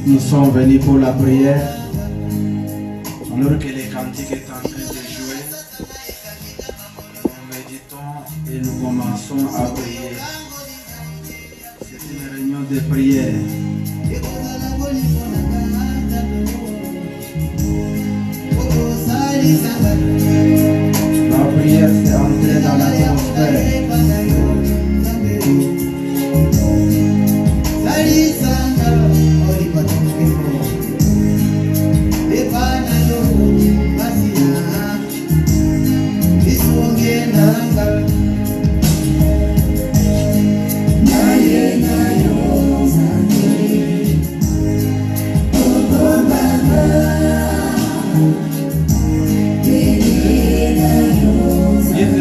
Nous sommes venus pour la prière. Alors que les cantiques est en train de jouer, nous méditons et nous commençons à prier. C'est une réunion de prière. La prière c'est entrer dans l'atmosphère.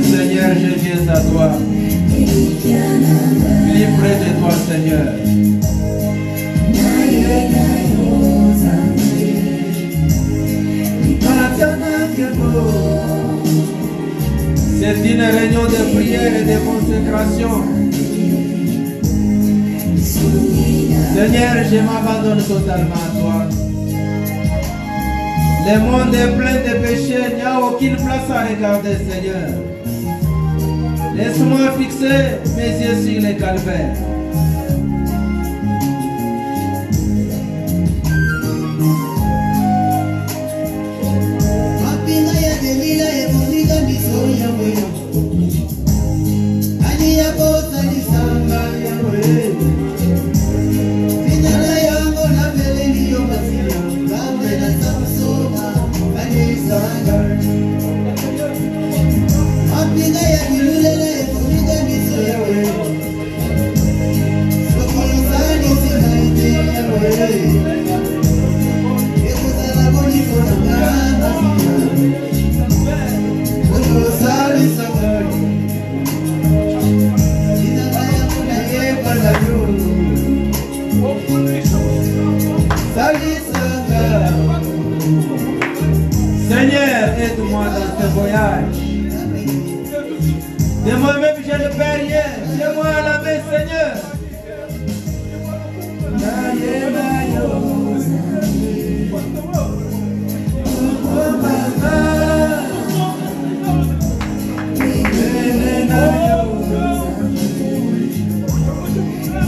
Seigneur, je viens à toi. Plie près de toi, Seigneur. C'est une réunion de prière et de consécration. Seigneur, je m'abandonne totalement à toi. Le monde est plein de péchés, il n'y a aucune place à regarder, Seigneur. Laisse-moi fixer mes yeux sur les calvaires. Seigneur, aide-moi dans ce voyage. De moi-même, je ne fais rien. Tiens-moi à la main, Seigneur.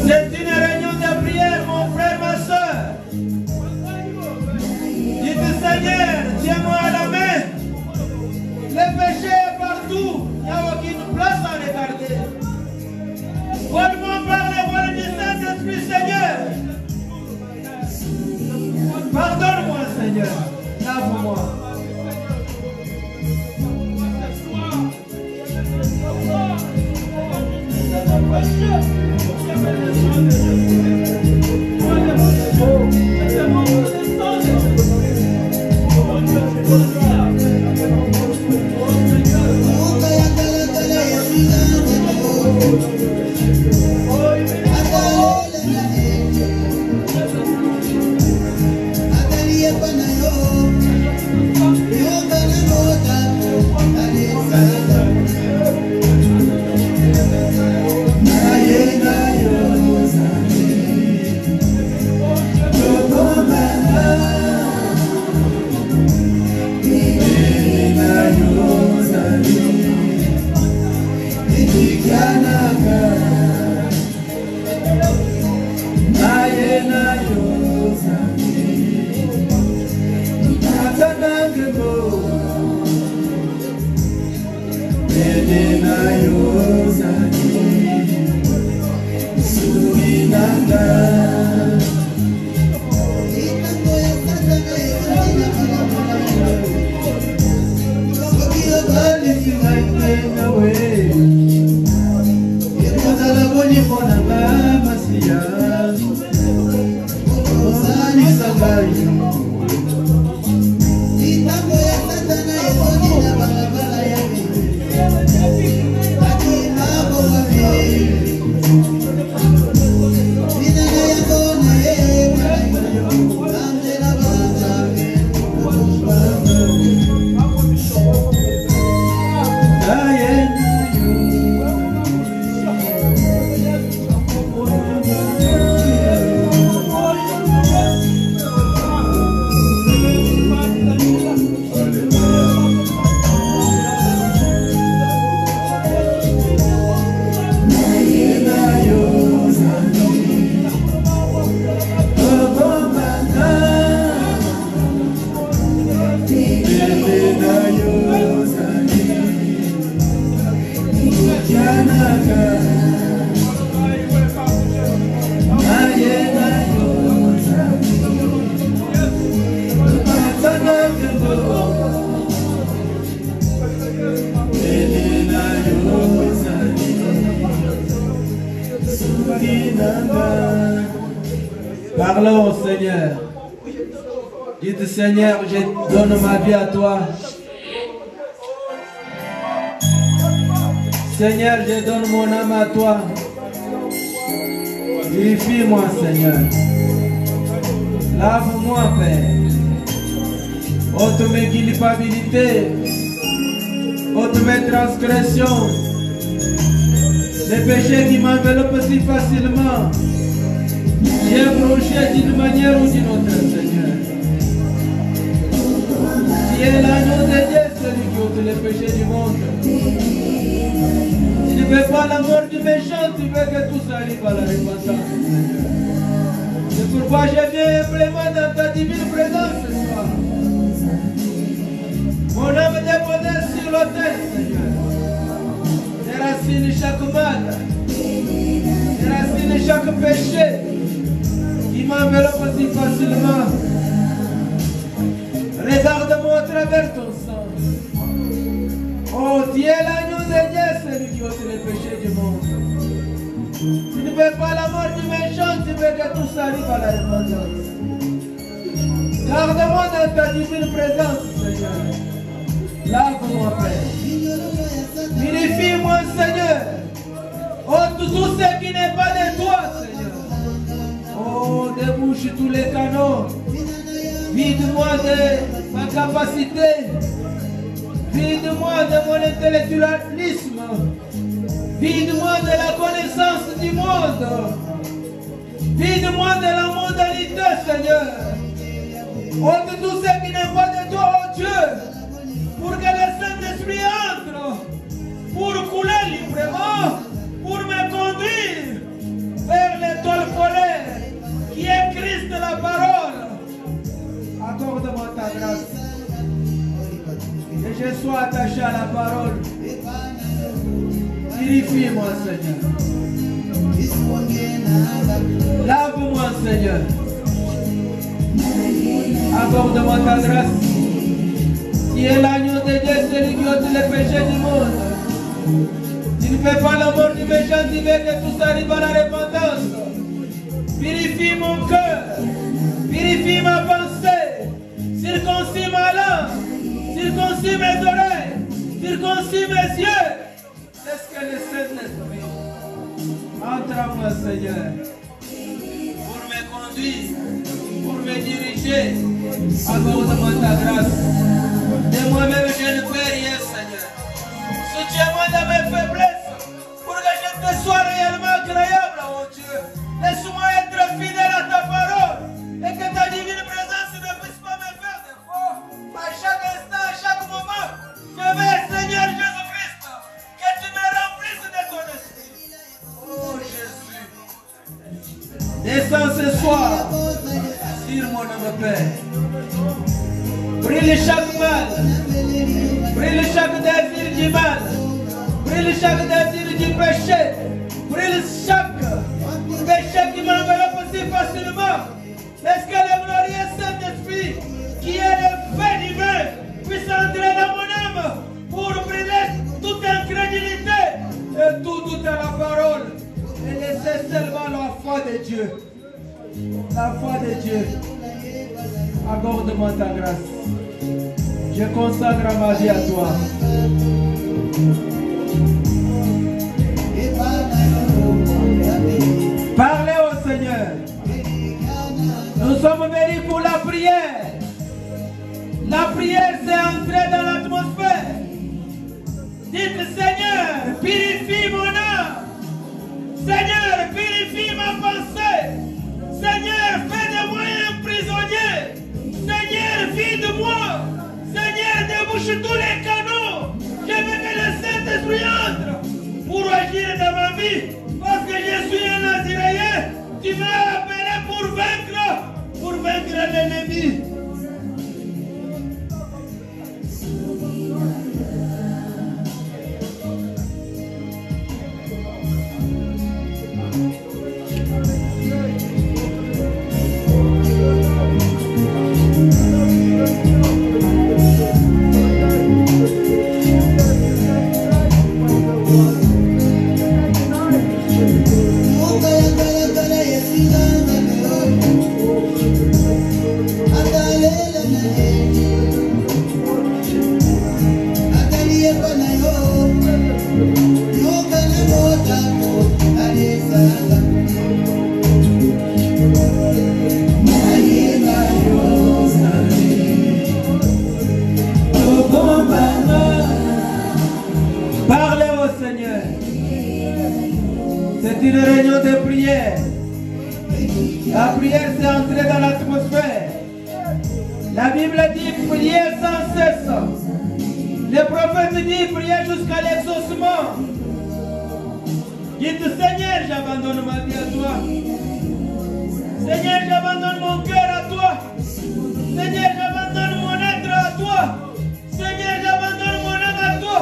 C'est une réunion de prière, mon frère, ma soeur. Dites, Seigneur, tiens-moi à la main. Le péché est partout. Il n'y a aucune place à regarder. Donne-moi par les voies du Saint-Esprit, Seigneur. Pardonne-moi, Seigneur. Lave-moi. Parlons au Seigneur. Dites Seigneur, je donne ma vie à toi. Seigneur, je donne mon âme à toi. Purifie-moi, Seigneur. Lave-moi, Père. Ôte mes culpabilités. Ôte mes transgressions. Les péchés qui m'enveloppent si facilement. J'ai brouché d'une manière ou d'une autre, Seigneur. Tu es l'agneau de Dieu, celui qui ôte les péchés du monde. Tu ne veux pas la mort du méchant, tu veux que tout ça arrive à la repentance, Seigneur. C'est pourquoi je viens humblement dans ta divine présence ce soir. Mon âme déposée sur l'autel, Seigneur. Déracine chaque mal. Déracine chaque péché qui m'enveloppe si facilement. Regarde-moi à travers ton sang. Oh, tu es l'agneau de Dieu, celui qui ôte les péchés du monde. Tu ne veux pas la mort du méchant, tu veux que tout ça arrive à la repentance. Garde-moi dans ta divine présence, Seigneur. Lave-moi, Père. Purifie-moi, Seigneur. Oh, tout ce qui n'est pas de toi, Seigneur. Oh, débouche tous les canaux. Vide-moi de ma capacité. Vide-moi de mon intellectualisme. Vide-moi de la connaissance du monde. Vide-moi de la modalité, Seigneur. Oh, de tout ce qui n'est pas de toi, oh Dieu. Pour que le Saint-Esprit entre. Pour couler librement. Pour me conduire vers l'étoile polaire qui est Christ la parole. Accorde-moi ta grâce. Que je sois attaché à la parole. Purifie-moi, Seigneur. Lave-moi, Seigneur. Accorde-moi ta grâce. Tu es l'agneau de Dieu, celui qui ôte les péchés du monde. Tu ne fais pas la mort du méchant, tu veux que tout ça arrive à la repentance. Purifie mon cœur. Purifie ma pensée. Circoncis ma langue. Circoncis mes oreilles. Circoncis mes yeux. Laisse que le Saint-Esprit entre à moi, Seigneur. Pour me conduire. Pour me diriger. Accorde-moi ta grâce. De moi-même je ne fais rien, Seigneur. Soutiens-moi dans mes faiblesses pour que je te sois réellement agréable, oh Dieu. Laisse-moi être fidèle à ta parole et que ta divine présence ne puisse pas me faire défaut. À chaque instant, à chaque moment, je veux, Seigneur Jésus-Christ, que tu me remplisses de ton esprit. Oh Jésus, descends ce soir sur mon âme, Père. Brille chaque mal, brille chaque désir du mal, brille chaque désir du péché, brille chaque péché qui m'enveloppe si facilement. Laisse que le glorieux Saint-Esprit, qui est le fait divin, puisse entrer dans mon âme pour brûler toute incrédulité et tout doute à la parole et laisser seulement la foi de Dieu. La foi de Dieu. Accorde-moi ta grâce. Je consacre ma vie à toi. Parlez au Seigneur. Nous sommes venus pour la prière. La prière, c'est entrer dans l'atmosphère. Dites, Seigneur, purifie mon âme. Seigneur, purifie ma pensée. Seigneur, fais de moi un prisonnier. Seigneur, vide-moi. Seigneur, débouche tous les canaux. Je veux que le Saint-Esprit entre C'est une réunion de prière. La prière, c'est entrer dans l'atmosphère. La Bible dit prier sans cesse. Le prophète dit prier jusqu'à l'exaucement. Dites Seigneur, j'abandonne ma vie à toi. Seigneur, j'abandonne mon cœur à toi. Seigneur, j'abandonne mon être à toi. Seigneur, j'abandonne mon âme à toi.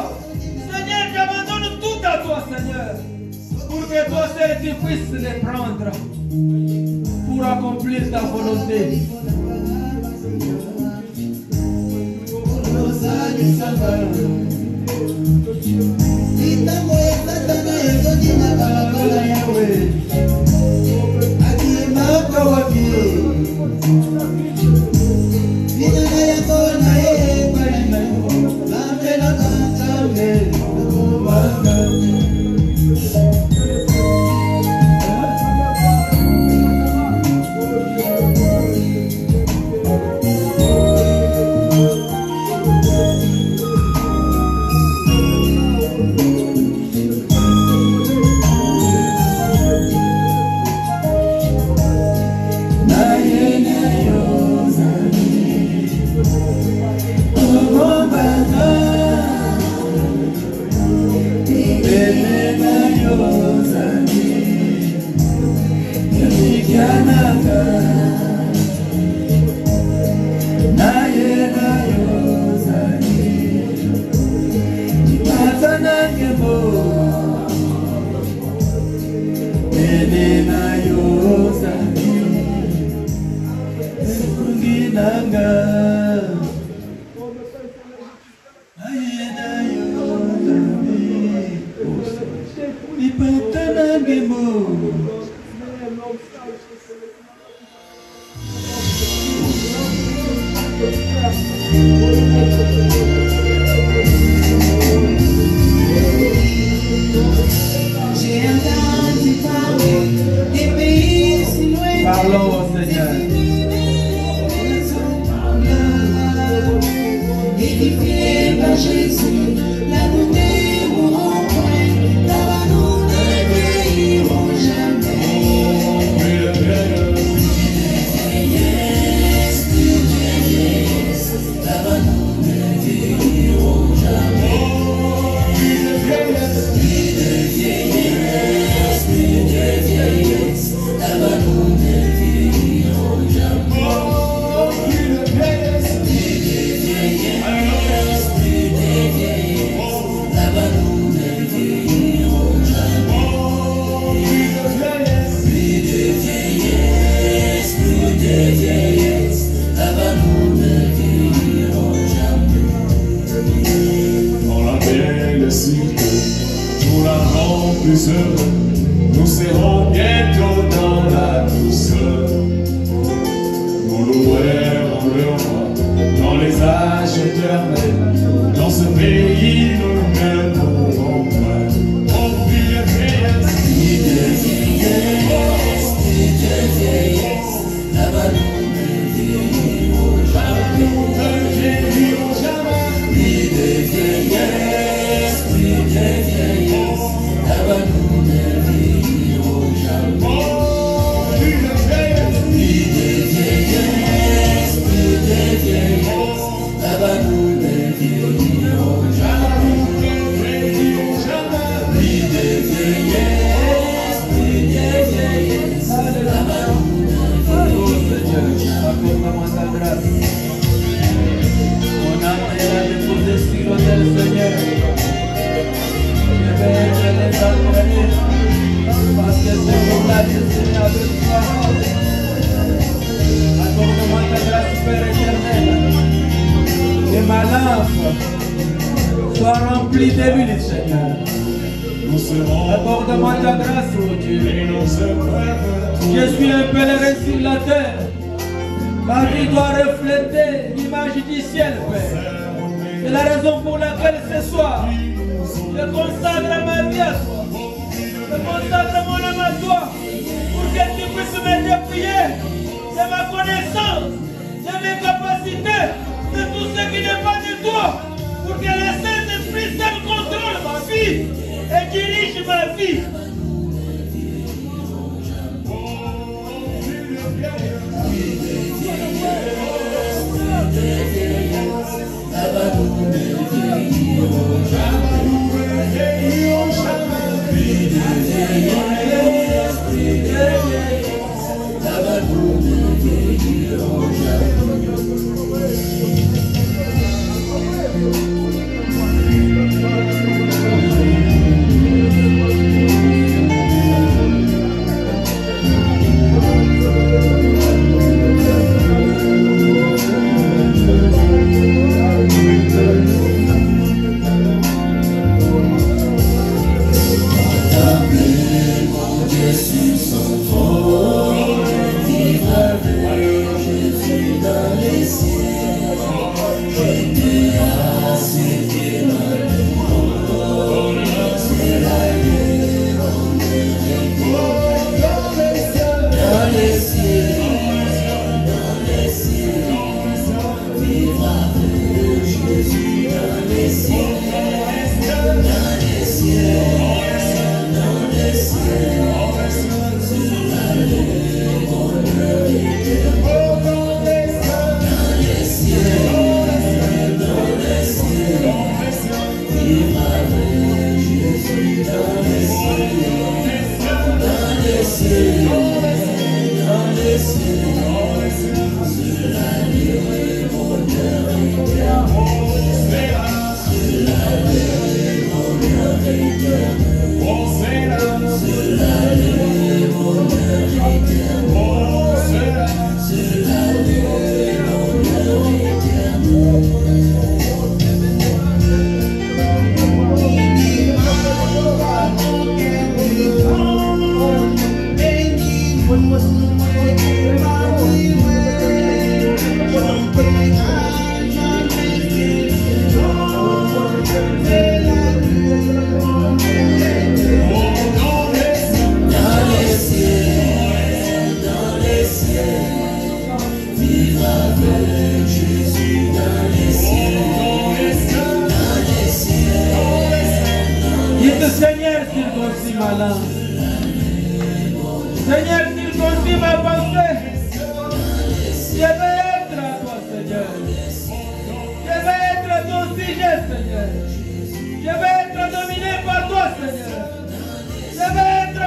Seigneur, j'abandonne tout à toi, Seigneur. Pour que toi seul tu puisses les prendre. Pour accomplir ta volonté. Nous serons bientôt dans la douceur. Nous louerons le roi dans les âges éternels. Dans ce pays, nous ne mourrons pas. Oh, vie de vieillesse, là-bas nous ne vieillirons jamais. Nous ne vieillirons jamais. Vie de vieillesse, là-bas nous ne vieillirons jamais. Oh, vie de vieillesse, là-bas nous ne vieillirons jamais. Vie de vieillesse, là-bas nous ne vieillirons jamais. Mon âme est là déposée sur l'autel, Seigneur. Je vais les adorer parce que c'est pour la destinée avec toi. Accorde-moi ta grâce, Père éternel. Que ma lampe soit remplie de l'huile, Seigneur. Accorde-moi ta grâce, oh Dieu. Je suis un pèlerin sur la terre. Ma vie doit refléter l'image du ciel, Père. C'est la raison pour laquelle ce soir, je consacre ma vie à toi. Je consacre mon âme à toi. Pour que tu puisses me dépouiller de ma connaissance, de mes capacités, de tout ce qui n'est pas de toi. Pour que le Saint-Esprit seul contrôle ma vie et dirige ma vie. Seigneur, s'il consume ma langue. Seigneur, s'il consume ma pensée. Je vais être à toi, Seigneur. Je vais être à ton sujet, Seigneur. Je vais être dominé par toi, Seigneur. Je vais être,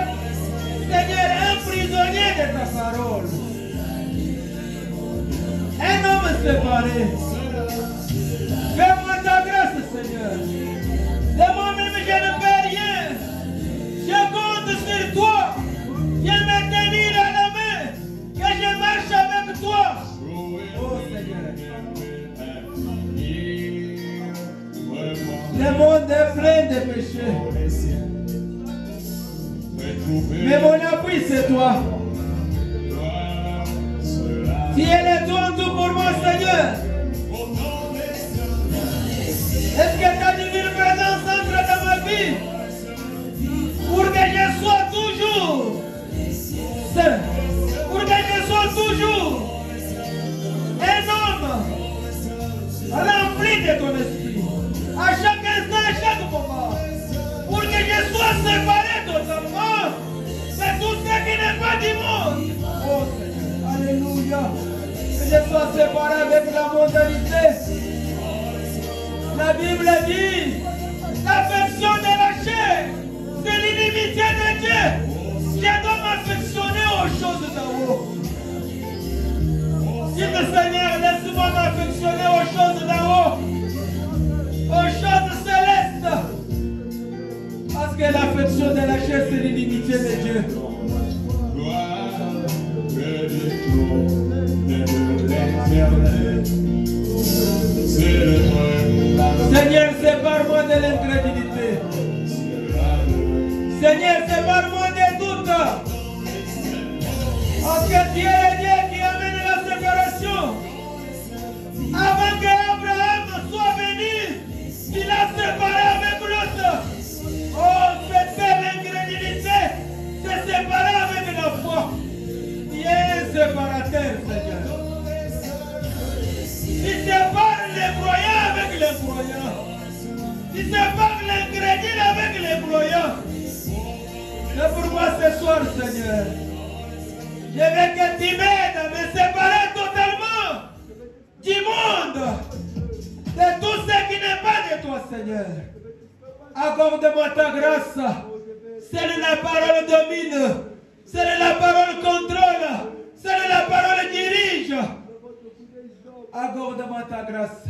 Seigneur, un prisonnier de ta parole. Un homme séparé. Fais-moi ta grâce, Seigneur. De moi-même, je ne fais rien. Je compte sur toi. Je me tenir à la main. Que je marche avec toi. Oh Seigneur. Le monde est plein de péchés. Mais mon appui, c'est toi. Si elle est toi, tout pour moi, Seigneur. Est-ce que ta divine présence entre dans ma vie pour que je sois toujours saint, pour que je sois toujours un homme rempli de ton esprit, à chaque instant, à chaque moment, pour que je sois séparé totalement de tout ce qui n'est pas du monde. Oh Seigneur, alléluia, que je sois séparé avec la mondanité. La Bible dit, l'affection de la chair, c'est l'inimitié de Dieu. Je dois m'affectionner aux choses d'en haut. Dis le Seigneur, laisse-moi m'affectionner aux choses d'en haut, aux choses célestes. Parce que l'affection de la chair, c'est l'inimitié de Dieu. Seigneur, sépare-moi de l'incrédulité. Seigneur, sépare-moi des doutes. Parce que Dieu est Dieu qui amène la séparation. Avant que Abraham soit venu, il a séparé avec l'autre. Oh, cette belle incrédulité, c'est séparé avec la foi. Dieu est séparateur, Seigneur. Il sépare les croyants avec les croyants. Il sépare l'incrédule avec les croyants. C'est pourquoi ce soir, Seigneur, je veux que tu m'aides à me séparer totalement du monde, de tout ce qui n'est pas de toi, Seigneur. Accorde-moi ta grâce. Seule la parole domine. Seule la parole contrôle. Seule la parole dirige. Accorde-moi ta grâce.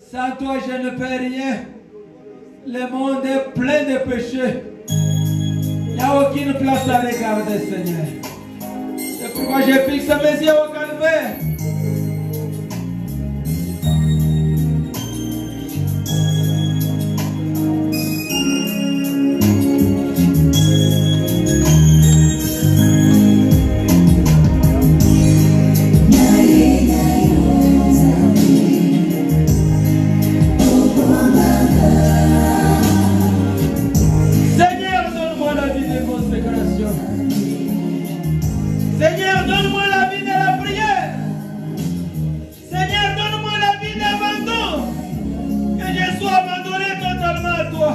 Sans toi, je ne peux rien. Le monde est plein de péchés. Il n'y a aucune place à regarder, Seigneur. C'est pourquoi je fixe mes yeux au calvaire. Seigneur, donne-moi la vie de la prière. Seigneur, donne-moi la vie d'abandon. Que je sois abandonné totalement à toi.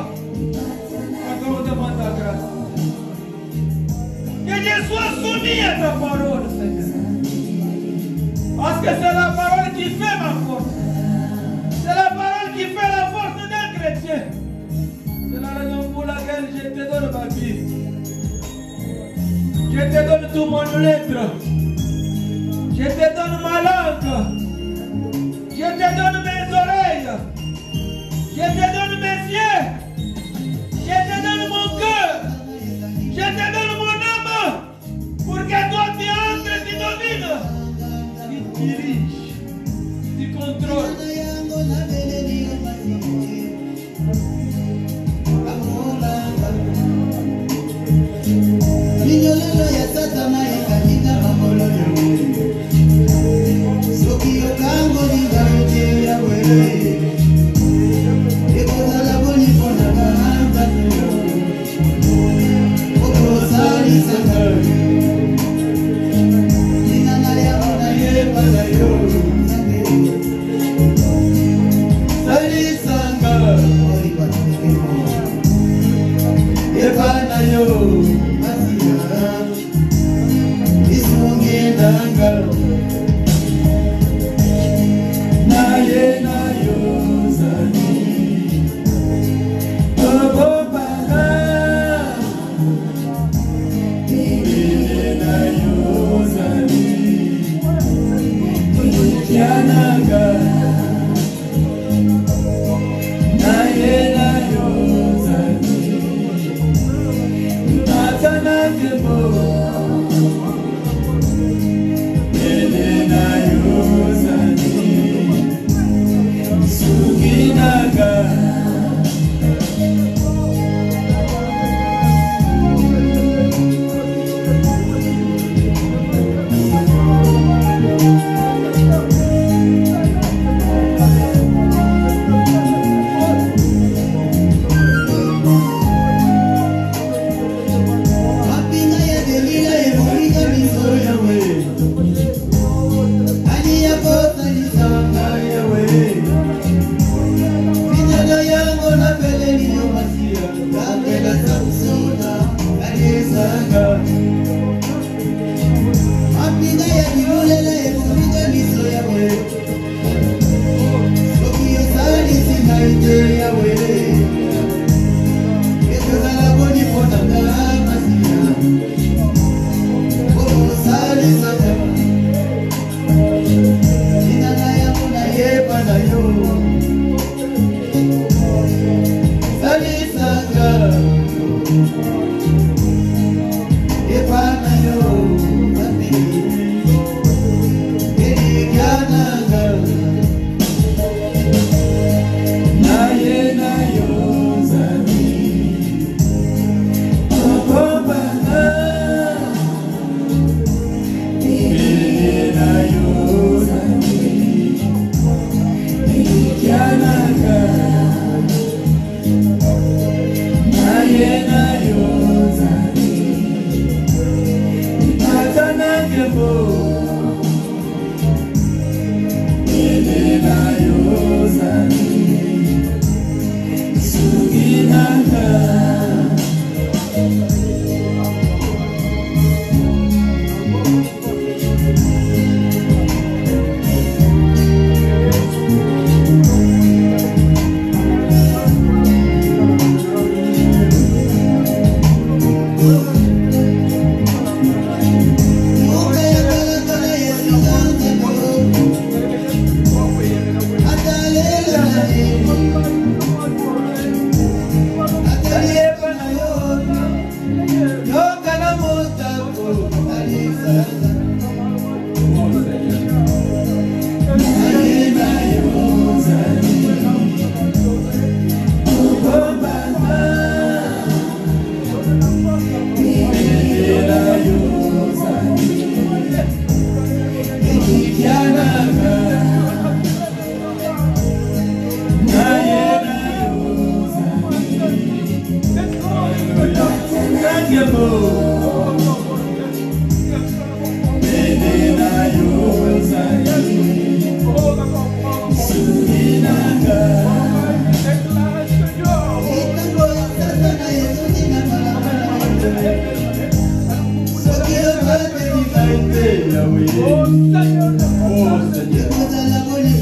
Accorde-moi ta grâce. Que je sois soumis à ta parole, Seigneur. Parce que c'est la parole qui fait ma force. C'est la parole qui fait la force d'un chrétien. C'est la raison pour laquelle je te donne ma vie. Je te donne tout mon être. Je te donne ma langue. Je te donne mes oreilles. Je te donne mes yeux. Je te donne mon cœur. Je te donne mon âme. Pour que toi tu entres, tu domines. Tu diriges. Tu contrôles. Minyolelo ya satana ikalinga mamolo yawe. Soki okango linga yawe. Ekozala boni pona bahamba yo. Okozali sanga. Linanga ya ona yeba na yo. Sali sanga. Ori patikemo. Yeba na yo. Naye na yo zani Obobana Naye na yo zani Yananga Naye na yo zani Natana kebo Naye na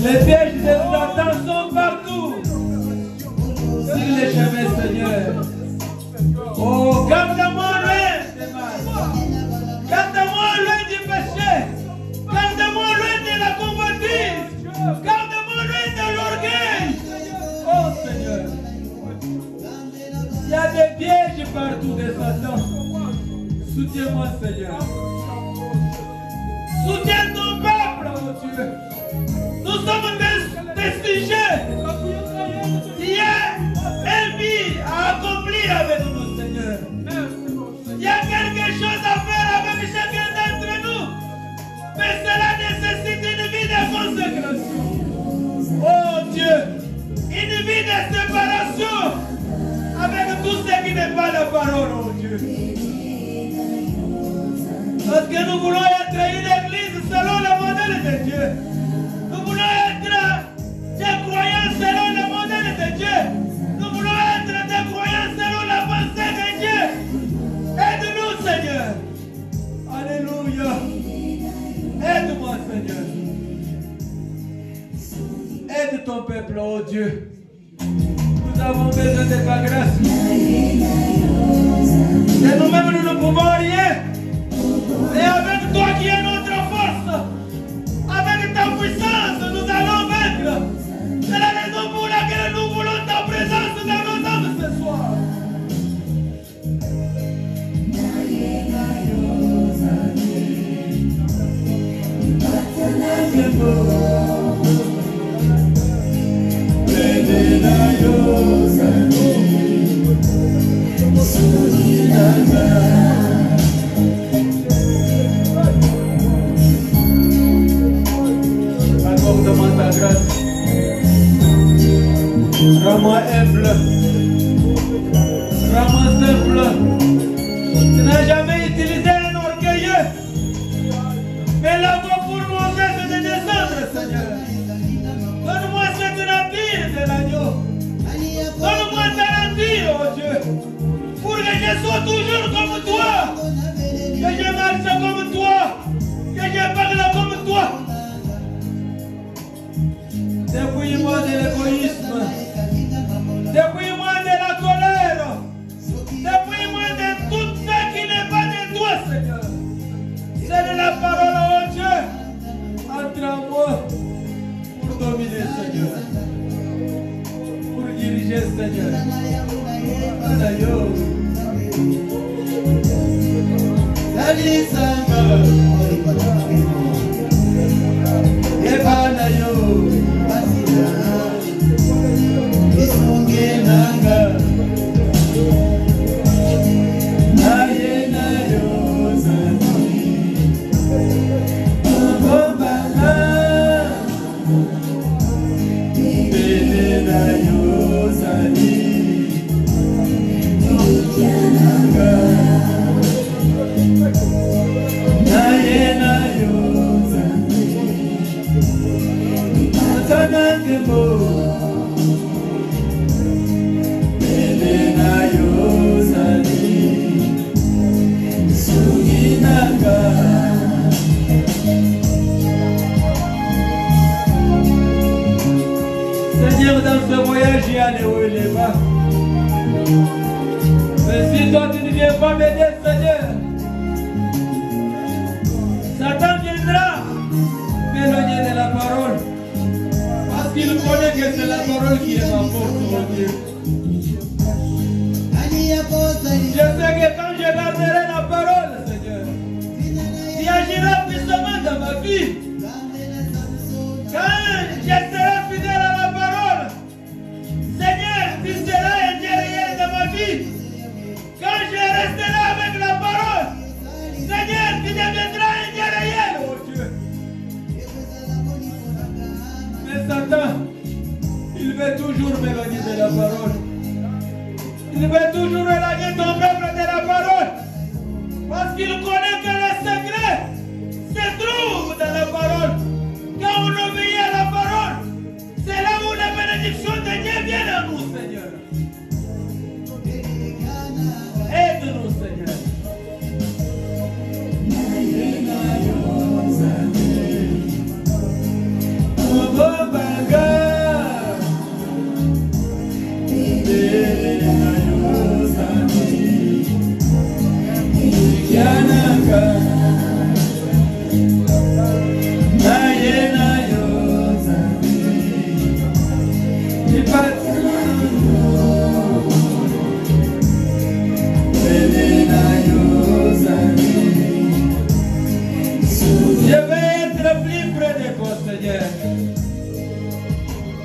Les pièges de Satan sont partout sur les chemins, Seigneur. Oh, garde-moi loin des mal. Garde-moi loin du péché. Garde-moi loin de la convoitise. Garde-moi loin de l'orgueil. Oh, Seigneur. Il y a des pièges partout de Satan. Soutiens-moi, Seigneur. Soutiens ton peuple, oh Dieu. Nous sommes des sujets qui est une vie à accomplir avec nous, Seigneur. Il y a quelque chose à faire avec chacun d'entre nous. Mais cela nécessite une vie de consécration. Oh Dieu, une vie de séparation avec tout ce qui n'est pas la parole, oh Dieu. Parce que nous voulons être une église selon le modèle de Dieu. Nous voulons être des croyants selon le modèle de Dieu. Nous voulons être des croyants selon la pensée de Dieu. Aide-nous, Seigneur. Alléluia. Aide-moi, Seigneur. Aide ton peuple, oh Dieu. Nous avons besoin de ta grâce. Et nous-mêmes, nous ne pouvons rien. Et avec toi qui est notre force, avec ta puissance, nous allons vaincre. C'est la raison pour laquelle nous voulons ta présence dans nos âmes ce soir. Accorde-moi ta grâce. Rends-moi humble. Rends-moi simple. Tu n'as jamais utilisé un orgueilleux. Mais la voix pour Moses de descendre, Seigneur. Donne-moi cette nature de l'agneau. Donne-moi ta nature, oh Dieu. Pour que je sois toujours comme toi. Que je marche comme toi. Que je parle comme toi. Dépouille-moi de l'égoïsme. Dépouille-moi de la colère. Dépouille-moi de tout ce qui n'est pas de toi, Seigneur. C'est de la parole, oh Dieu. Entre en moi pour dominer, Seigneur. Pour diriger, Seigneur. Adayo. Salisanga. Ebanayo. Isongenanga. Seigneur, dans ce voyage, il y a les hauts et les bas. Mais si toi tu ne viens pas m'aider, Seigneur, Satan viendra m'éloigner de la parole. Parce qu'il connaît que c'est la parole qui est ma force, mon Dieu. Je sais que quand je garderai la parole, de la parole. Il veut toujours éloigner ton peuple de la parole. Parce qu'il connaît que le secret se trouve dans la parole. Quand on obéit à la parole, c'est là où la bénédiction de Dieu vient à nous, Seigneur. Aide-nous, Seigneur. Je vais être plus près de toi, Seigneur.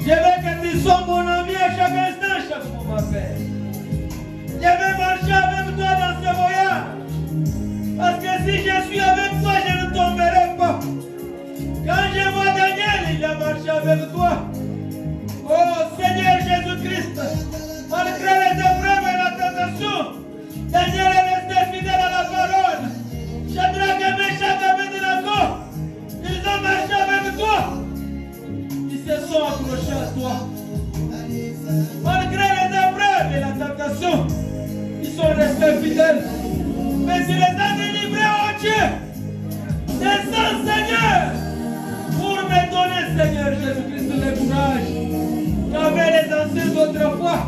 Je veux que tu sois mon ami à chaque instant, chaque moment, Père. Je vais marcher avec toi dans ce voyage. Parce que si je suis avec toi, je ne tomberai pas. Quand je vois Daniel, il a marché avec toi. Oh Seigneur Jésus-Christ, malgré les épreuves et la tentation, Daniel est resté fidèle à la parole. Shadrach, Meshach, Abednego, ils ont marché avec toi. Ils se sont accrochés à toi. Malgré les épreuves et la tentation, ils sont restés fidèles. Mais il les a délivrés, oh Dieu. Descends, Seigneur, pour me donner, Seigneur Jésus-Christ, le courage qu'avaient les anciens d'autrefois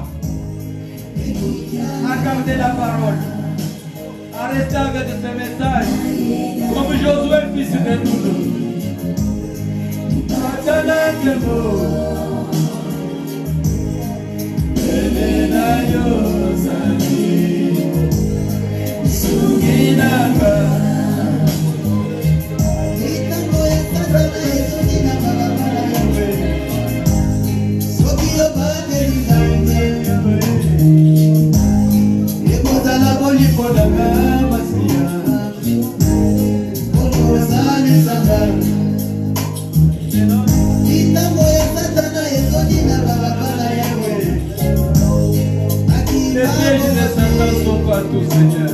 à garder la parole, à rester avec ce message, comme Josué, fils de Nun. Les pièges de Satan sont partout, Seigneur.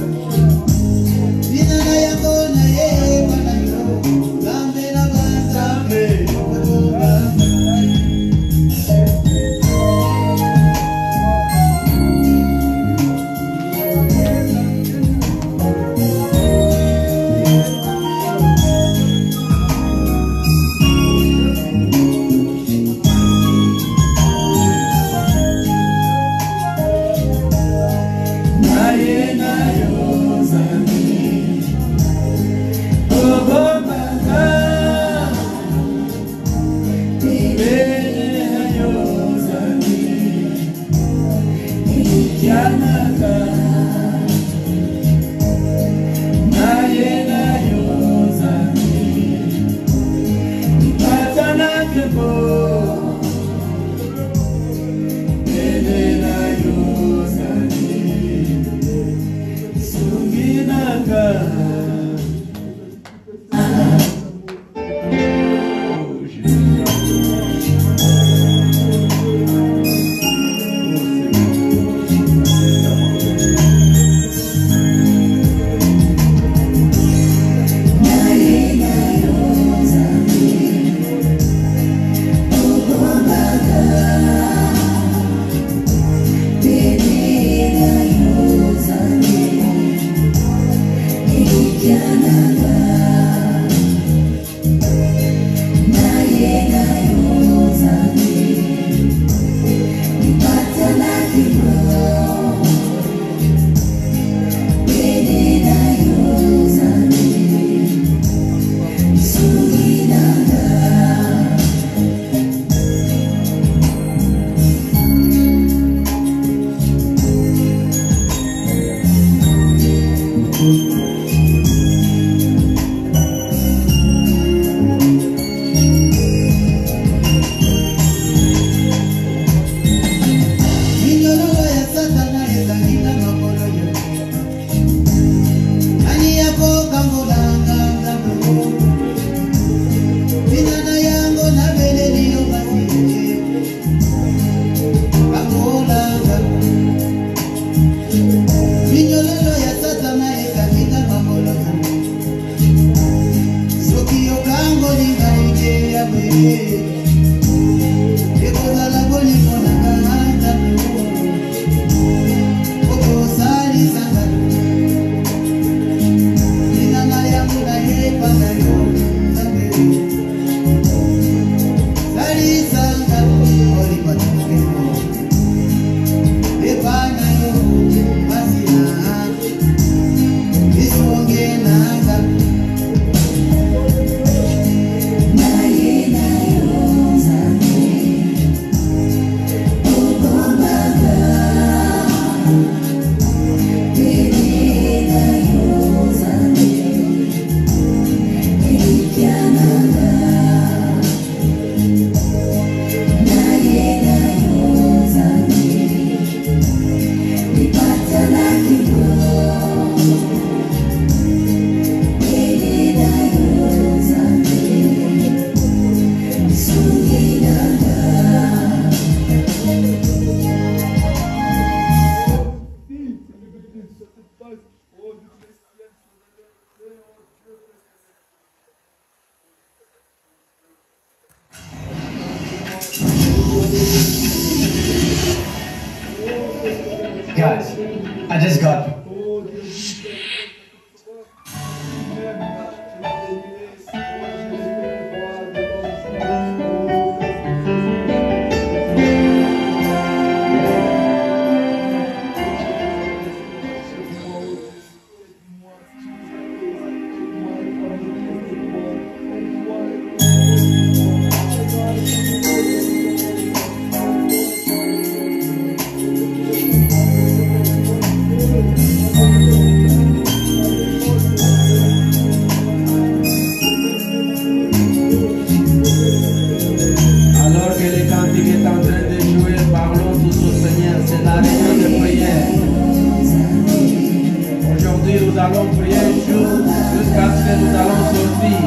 allons prier jusqu'à ce que nous allons sortir.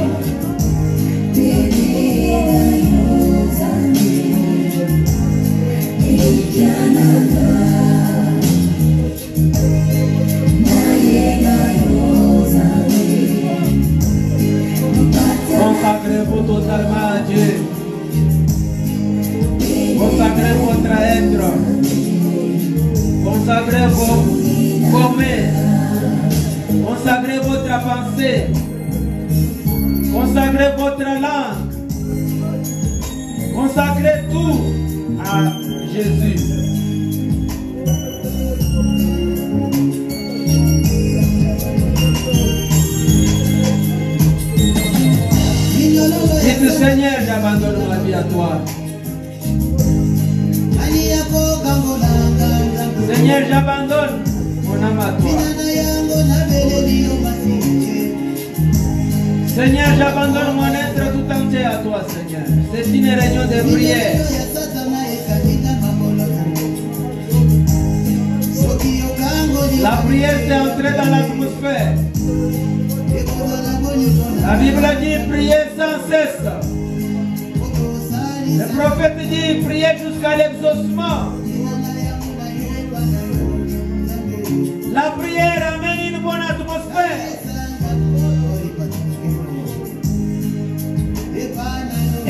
Consacrez-vous totalement à Dieu. Consacrez votre être. Consacrez vos mains. Consacrez votre pensée. Consacrez votre langue. Consacrez tout à Jésus. Dites, Seigneur, j'abandonne ma vie à toi. Seigneur, j'abandonne mon âme à toi. Seigneur, j'abandonne mon être tout entier à toi, Seigneur. C'est une réunion de prière. La prière s'est entrée dans l'atmosphère. La Bible dit prier sans cesse. Le prophète dit prier jusqu'à l'exaucement. La prière amène une bonne atmosphère.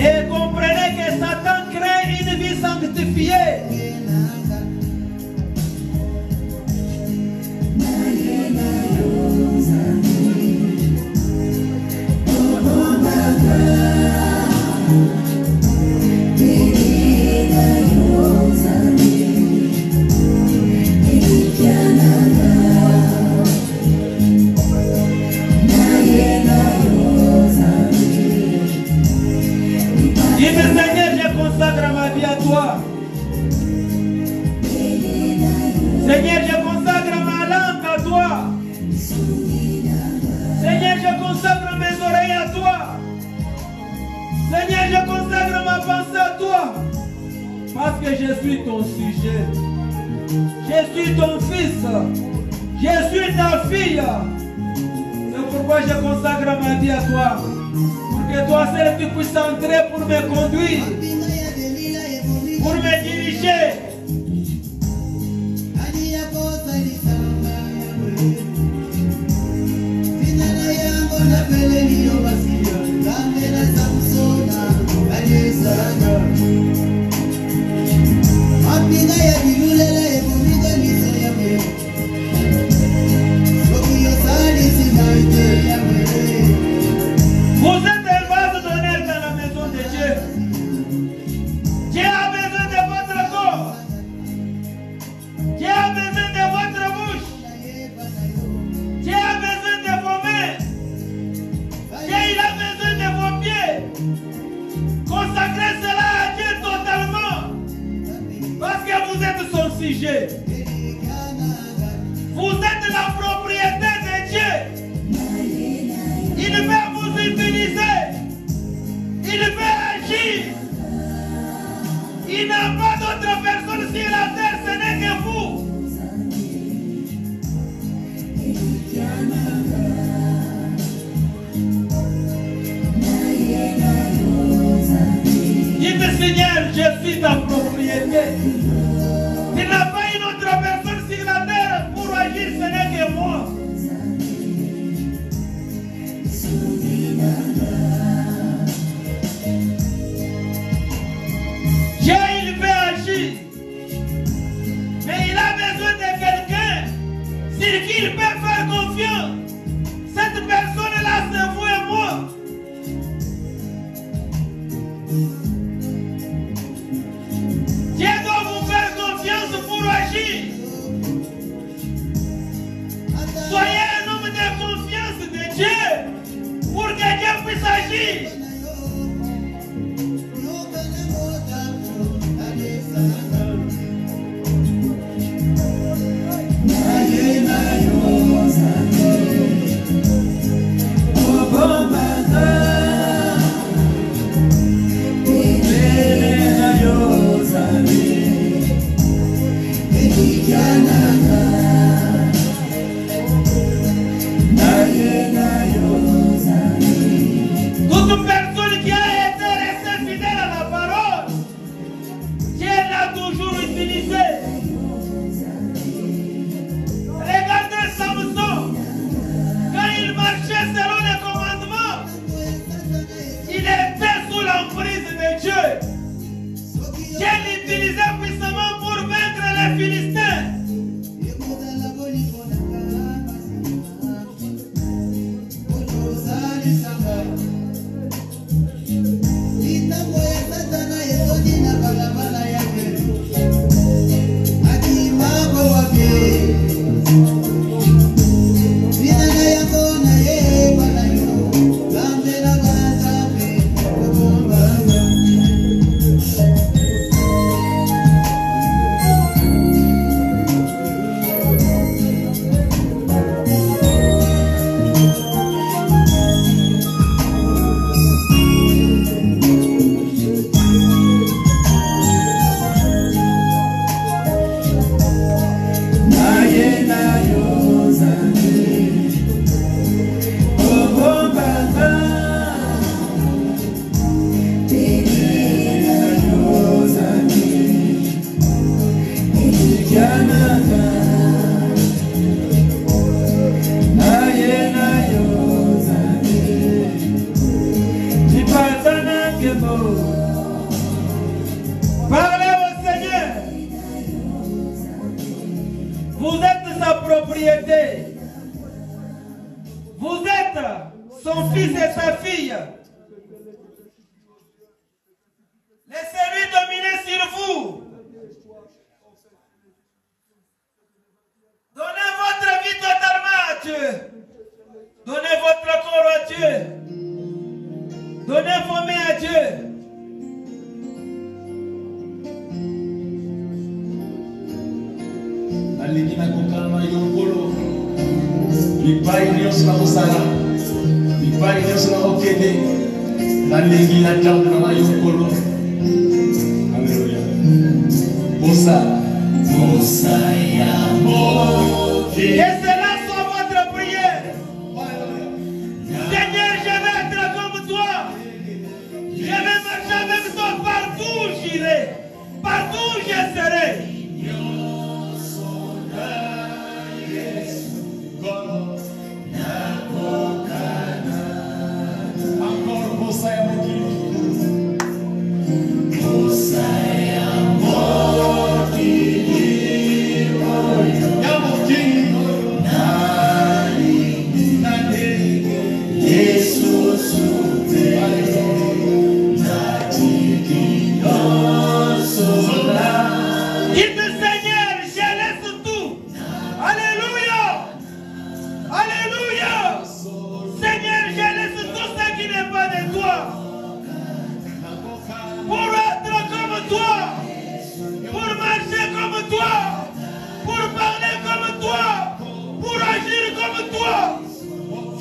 Et comprenez que Satan crée une vie sanctifiée. Seigneur, je consacre ma vie à toi. Seigneur, je consacre ma langue à toi. Seigneur, je consacre mes oreilles à toi. Seigneur, je consacre ma pensée à toi. Parce que je suis ton sujet. Je suis ton fils. Je suis ta fille. C'est pourquoi je consacre ma vie à toi. Que toi seul tu puisses entrer pour me conduire, pour me diriger. Vous êtes consacrez cela à Dieu totalement. Parce que vous êtes son sujet. Vous êtes la propriété de Dieu. Il veut vous utiliser. Il veut agir. Il n'a pas d'autre personne sur la terre, ce n'est que vous. Dites, Seigneur, je suis ta propriété. Il n'a pas une autre personne sur la terre pour agir, ce n'est que moi. Dieu, il veut agir. Mais il a besoin de quelqu'un sur qui il peut faire confiance. Cette personne-là, c'est vous et moi. Dieu doit vous faire confiance pour agir. Soyez un homme de confiance de Dieu pour que Dieu puisse agir. être son fils et sa fille. Laissez-lui dominer sur vous. Donnez votre vie totalement à Dieu. Donnez votre corps à Dieu. Donnez vos mains à Dieu. Nalingi na kokana yokolo. Lipai nyonso na kosala. Lipai nyonso na kokende. Nalingi na jambo na yokolo. Alléluia. Bosa. Bosa ya mo. Et cela soit votre prière. Seigneur, je vais être comme toi. Je vais marcher avec toi partout où j'irai. Partout où je serai. Encore bosa ya mo.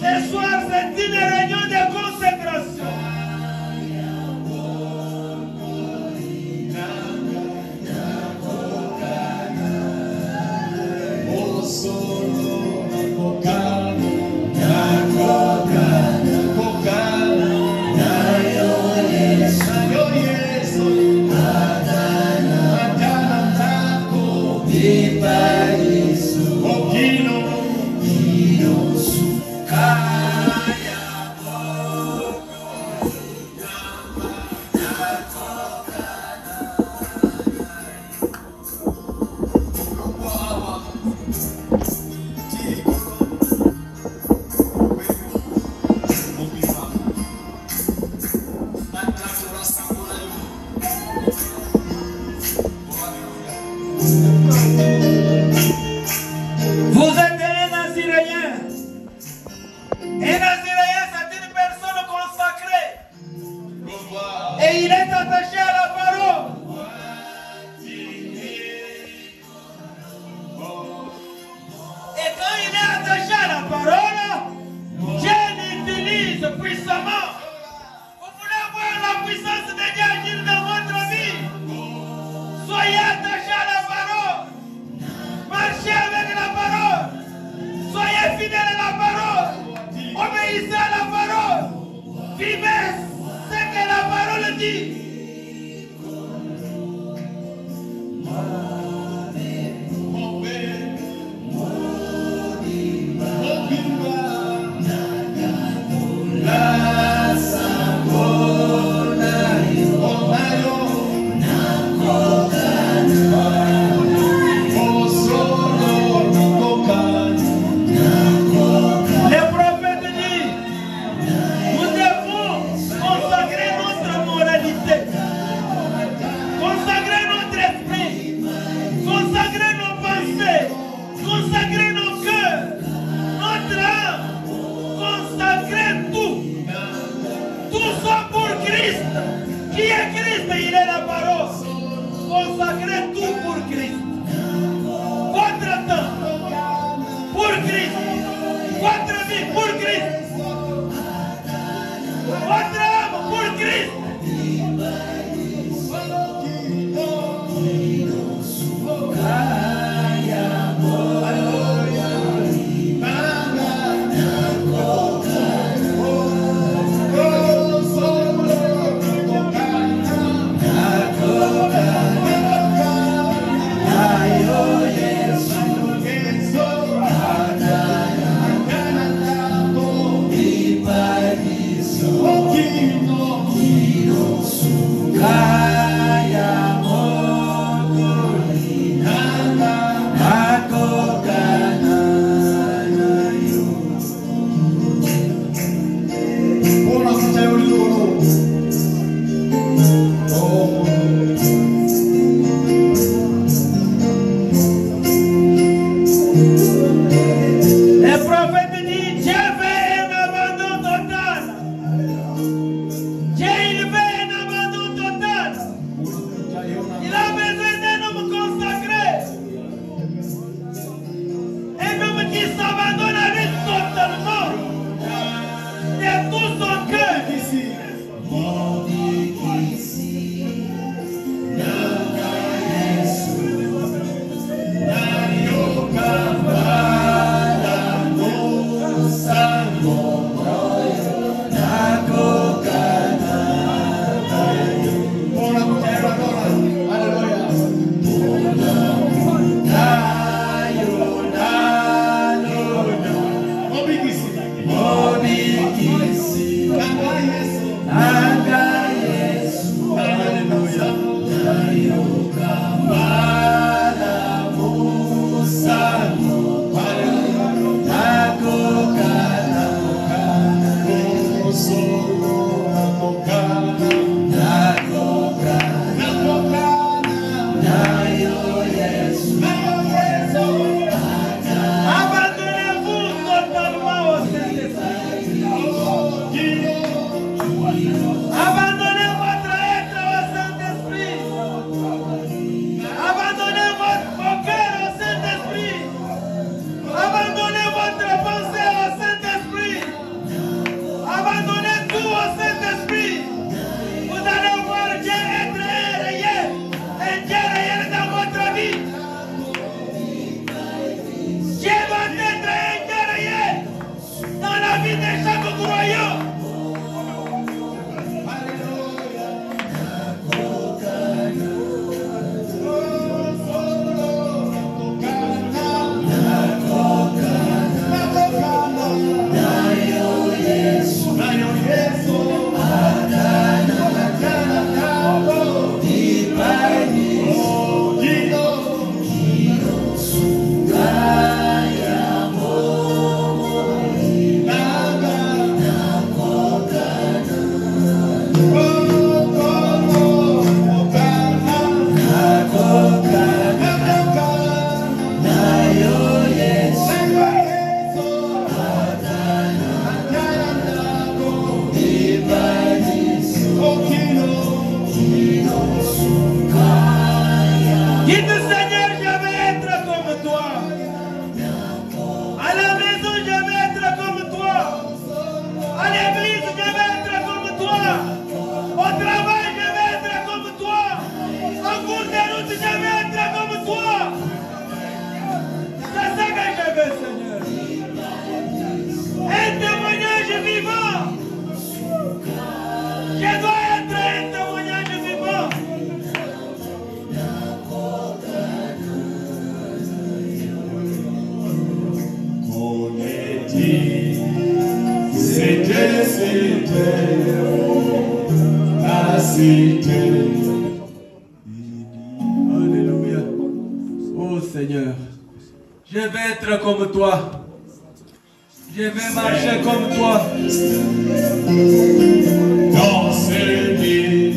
Ce soir, c'est une réunion de consécration. Vous êtes un Naziréen. Un Naziréen, c'est une personne consacrée. Et il est attaché à la parole. Et quand il est attaché à la parole, Dieu l'utilise puissamment. Vous voulez voir la puissance de Dieu agir dans votre vie? Soyez attachés à la parole. Marchez avec la parole. Soyez fidèles à la parole. Obéissez à la parole. Vivez ce que la parole dit. Qui est Christ? Il est la parole. Consacrez tout pour Christ. Votre temps pour Christ. Votre vie pour Christ. Votre âme pour Christ. vie de chaque croyant. Alléluia. Oh Seigneur, je vais être comme toi. Je vais marcher comme toi. Dans ce lit,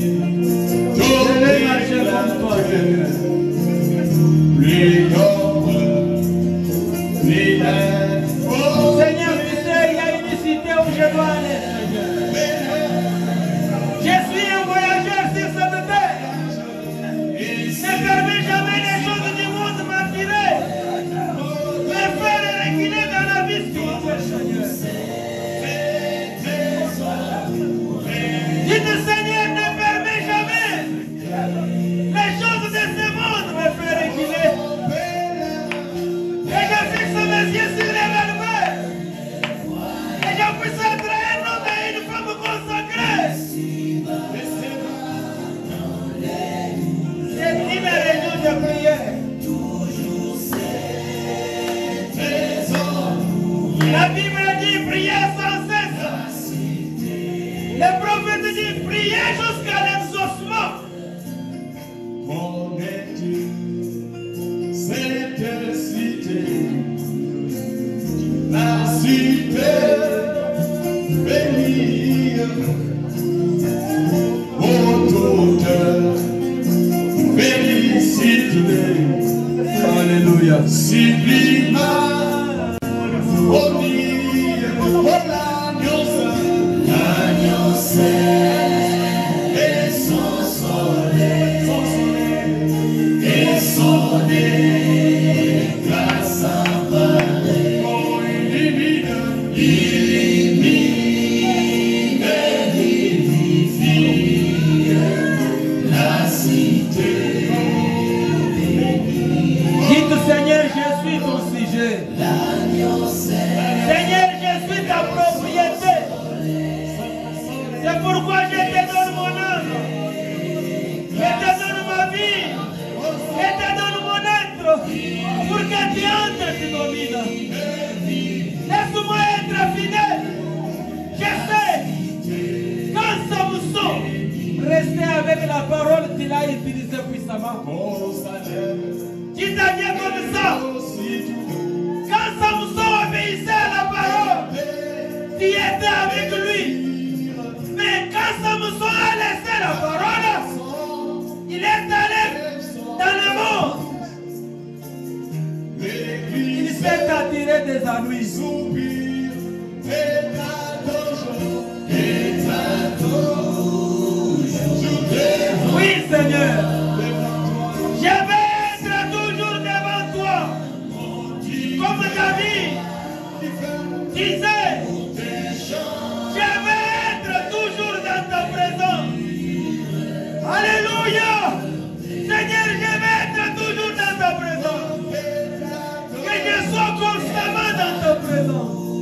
Je vais marcher comme toi, Seigneur. plus d'ombre, plus d'air. Oh, Seigneur, tu sais, il y a une cité où je dois aller, Seigneur. Je suis un voyageur sur cette terre. Ne permets jamais les choses du monde m'attirer. Me faire reculer dans la vie spirituelle, Seigneur. Dites, Seigneur, ne permets jamais les choses de ce monde me faire reculer. Et je fixe mes yeux sur l'événement. Et je puisse être un homme et une femme consacrés. C'est une réunion de prière. La Bible dit prier sans cesse. Le prophète dit prier jusqu'à l'exaucement. mon Dieu, cette cité, la cité bénie, mon auteur, félicité, Alléluia. sublima, et son soleil, et son grâce apparée, illumine, et vivifie la cité. Dites, Seigneur, je suis ton sujet. Seigneur, je suis ta propriété. C'est pourquoi je te donne mon âme. Je te donne ma vie. Je te donne mon être. Pour que tu entres, tu domines. Laisse-moi être fidèle. Je sais. Quand Samson restait avec la parole, tu l'as utilisée puissamment. Dites à Dieu comme ça. Quand Samson obéissait à la parole, tu étais avec lui. Mais quand Samson a laissé la parole, il est allé dans le monde. Il s'est attiré des ennuis. Oui, Seigneur. Je vais être toujours devant toi. Comme David disait, je vais être toujours dans ta présence. Alléluia. Seigneur, je vais être toujours dans ta présence. Que je sois constamment dans ta présence.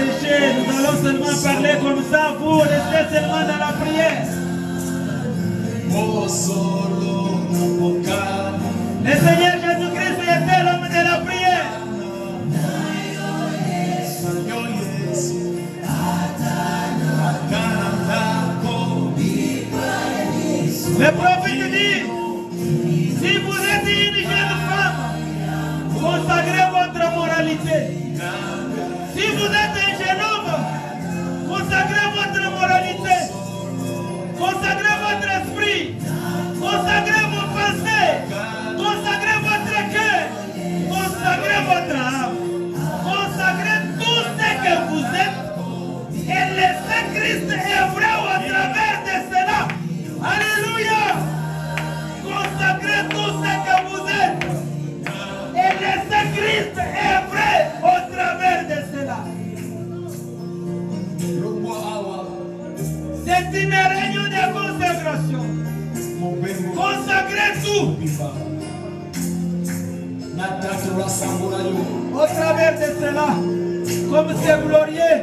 prêcher, nous allons seulement parler comme ça, vous restez seulement dans la prière. Le Seigneur Jésus-Christ était l'homme de la prière. Le prophète dit, si vous êtes une jeune femme, consacrez votre moralité. Si vous êtes un jeune homme, consacrez votre moralité. Consacrez votre esprit. Consacrez vos pensées. Consacrez votre cœur. Consacrez votre âme. Consacrez tout ce que vous êtes. Et laissez Christ œuvrer au travers de cela. Alléluia. Consacrez tout ce que vous êtes. Et laissez Christ œuvrer au travers de cela. C'est une réunion de consécration. Consacrez tout. Au travers de cela, comme c'est glorieux.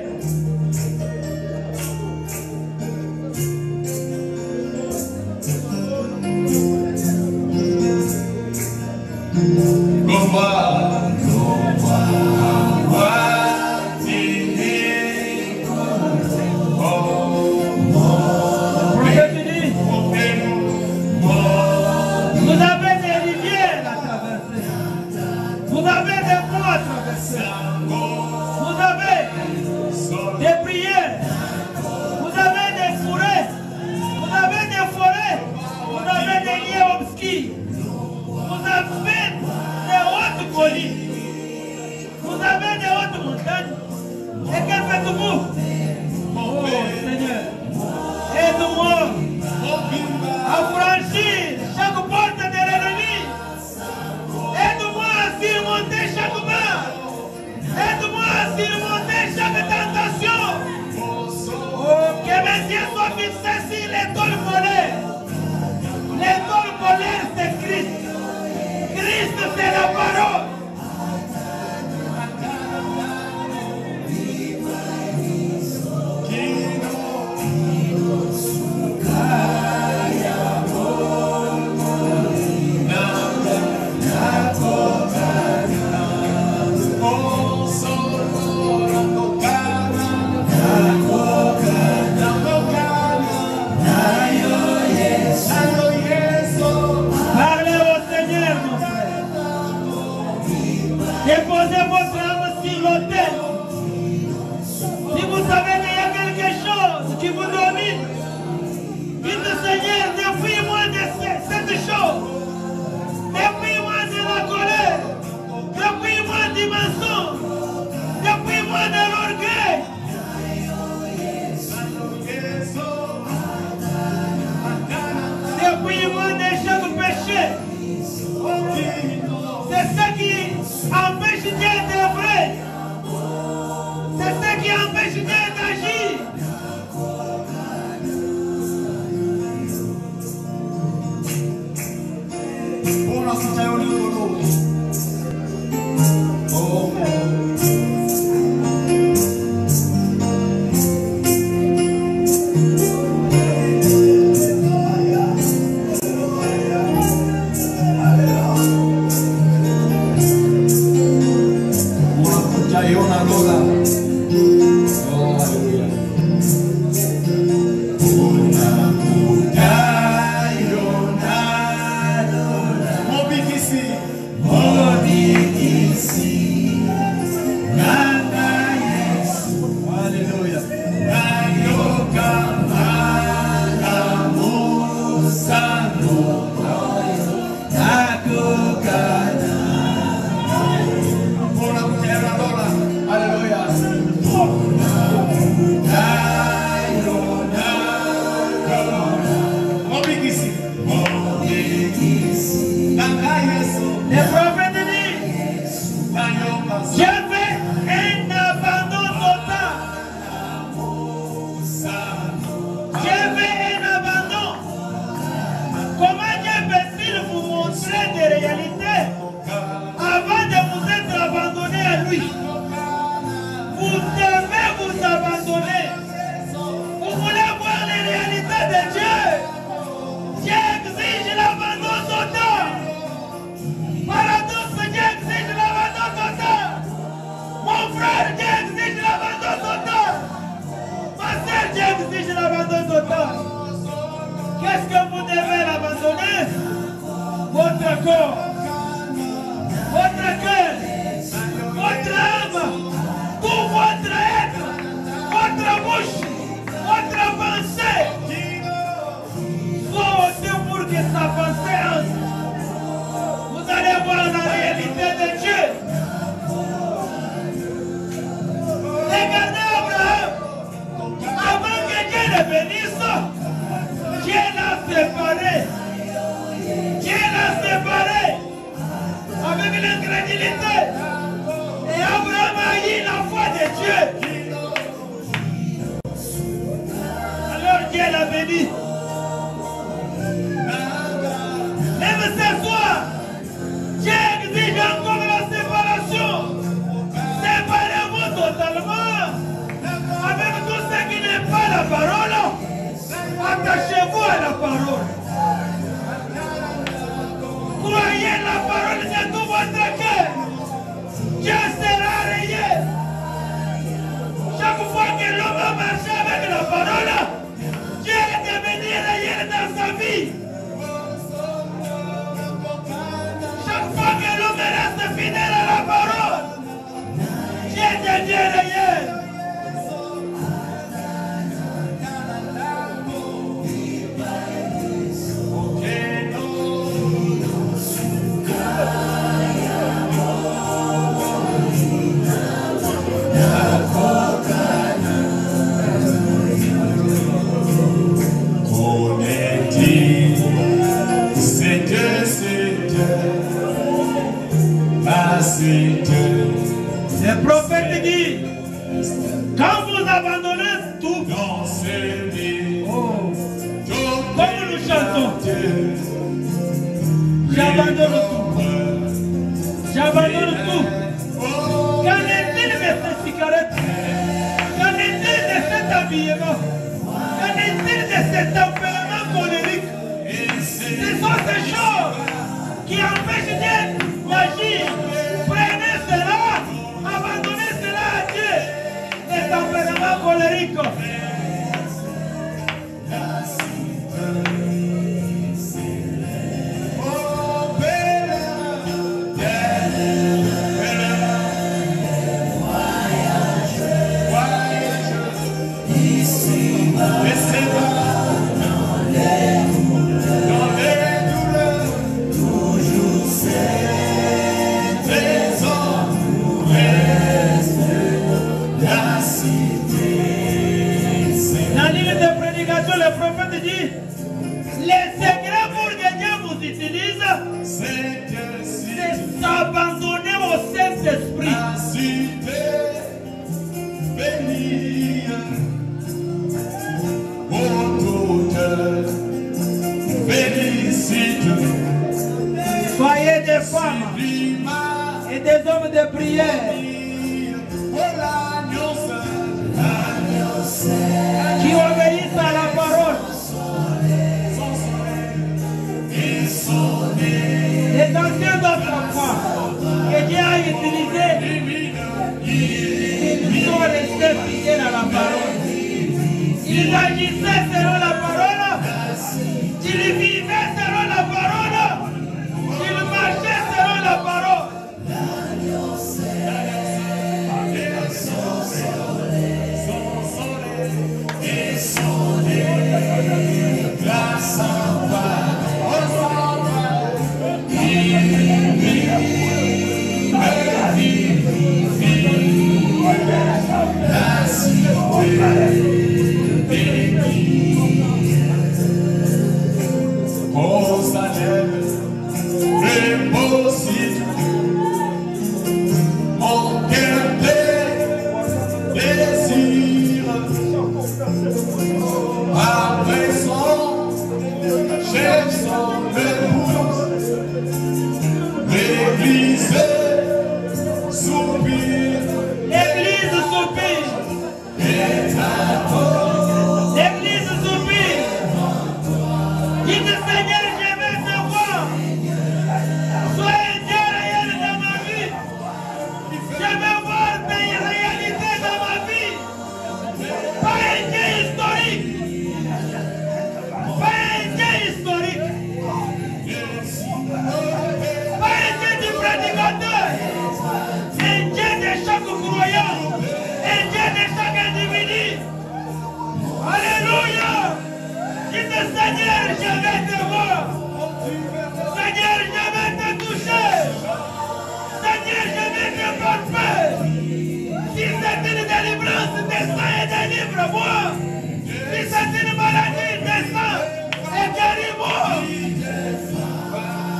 Vous avez des rivières à traverser. Vous avez des ponts à traverser. Vous avez des prières. Vous avez des forêts. Vous avez des forêts. Vous avez des lieux obscurs. Vous avez des hautes collines. Vous avez des hautes montagnes. Et que faites-vous? Oh Seigneur, aide-moi à franchir chaque porte de l'ennemi. Aide-moi à surmonter chaque mal. Aide-moi à surmonter chaque tentation. Oh, que mes yeux soient fixés sur l'étoile polaire. L'étoile polaire, c'est Christ. Christ, c'est la parole. Déposez votre âme sur l'autel. Si vous savez qu'il y a quelque chose qui vous domine, dites Seigneur, dépouille-moi de cette chose. Dépouille-moi de la colère. Dépouille-moi du mensonge. Dépouille-moi de l'orgueil. Dépouille-moi de chaque péché. C'est ça qui empêche Dieu d'œuvrer. C'est ça qui empêche Dieu d'agir. Le prophète dit, j'ai fait un abandon total. J'ai fait un abandon. Comment Dieu peut-il vous montrer des réalités avant de vous être abandonné à lui? Vous devez corps, votre cœur, votre âme, tout votre être, votre bouche, votre pensée. Soit pour que sa pensée entre. Vous allez voir la réalité de Dieu. Regardez Abraham. Avant que Dieu le bénisse, Dieu l'a séparé. Dieu l'a séparé avec l'incrédulité. Et Abraham a eu la foi de Dieu. Alors Dieu l'a béni. Même ce soir, Dieu exige encore la séparation. Séparez-vous totalement avec tout ce qui n'est pas la parole. Attachez-vous à la parole. Croyez la parole de tout votre cœur. Dieu sera rayé. Chaque fois que l'homme a marché avec la parole, Dieu est devenu rayé dans sa vie. Chaque fois que l'homme reste fidèle à la parole, Dieu devient rayé. Le prophète dit, quand vous abandonnez tout, comme nous chantons, j'abandonne tout. J'abandonne tout. Qu'en est-il de cette cigarette? Qu'en est-il de cet habillement? Qu'en est-il de cet tempérament colérique? Ce sont ces choses qui empêchent Dieu d'agir. Prenez cela, abandonnez cela à Dieu. Les tempéraments colériques. Le prophète dit, les secrets pour que Dieu vous utilise, c'est s'abandonner au Saint-Esprit. Soyez des femmes et des hommes de prière qui obéissent à la parole. Les anciens d'autrefois que Dieu a utilisés, ils sont restés fidèles à la parole. Ils agissaient selon la parole, ils vivaient selon la parole, ils marchaient selon la parole. je vais te voir. Seigneur, je vais te toucher. Seigneur, je vais te porter. Si c'est une délivrance, descends et délivre-moi. Si c'est une maladie, descends et guéris-moi.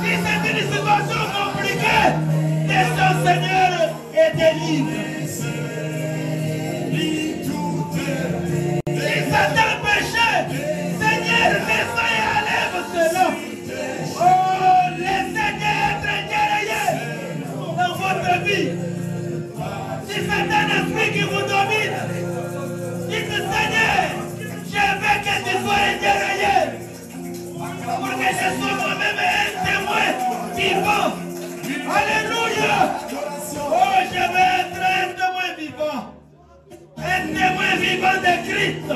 Si c'est une situation compliquée, descends, Seigneur, et délivre. Si c'est un péché, Seigneur, descends et enlève cela. Oh, laissez être guerrier dans votre vie. Si c'est un esprit qui vous domine, dites Seigneur, je veux que tu sois un guerrier. Pour que je sois moi-même un témoin vivant. Alléluia. Oh, je veux être un témoin vivant. Un témoin vivant de Christ.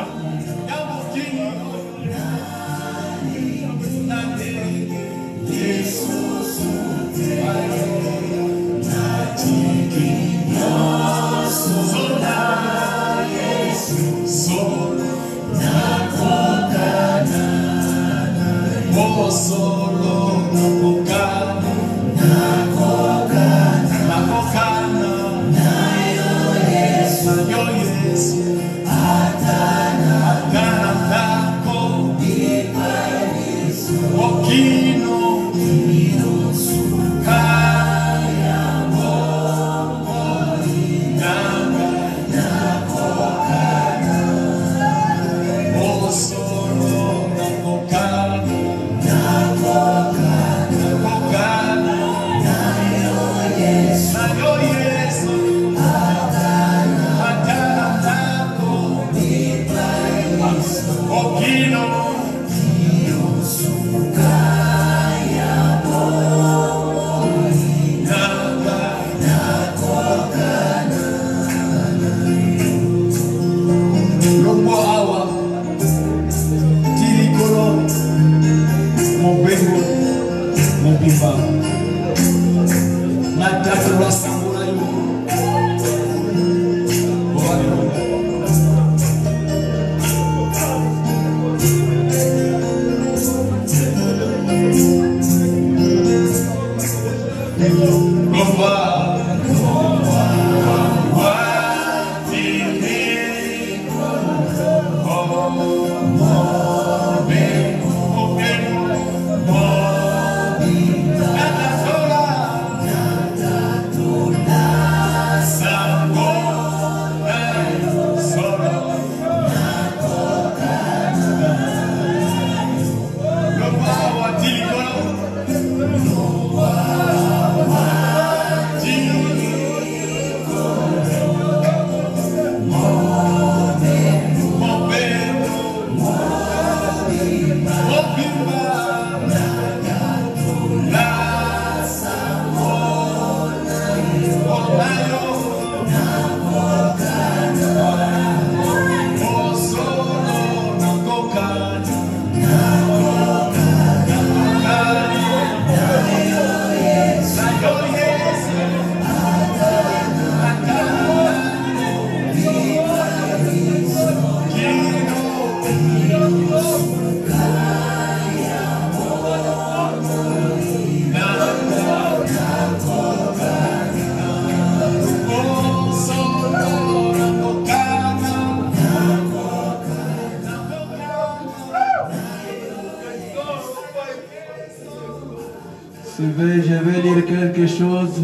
Je vais lire quelque chose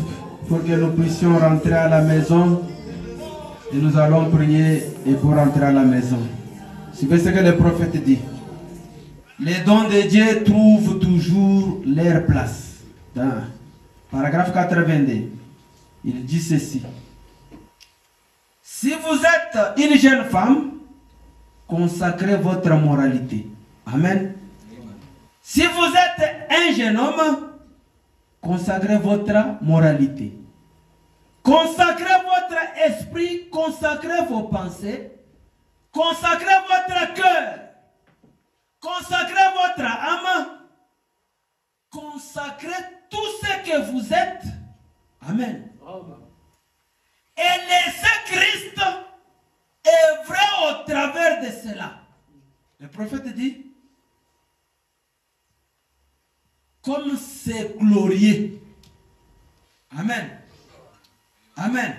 pour que nous puissions rentrer à la maison. Et nous allons prier et pour rentrer à la maison. C'est ce que le prophète dit. Les dons de Dieu trouvent toujours leur place. Dans paragraphe 82, il dit ceci. Si vous êtes une jeune femme, consacrez votre moralité. Amen. Si vous êtes un jeune homme, consacrez votre moralité. Consacrez votre esprit, consacrez vos pensées, consacrez votre cœur, consacrez votre âme, consacrez tout ce que vous êtes. Amen. Et laissez Christ œuvrer au travers de cela. Le prophète dit, se glorier. Amen. Amen.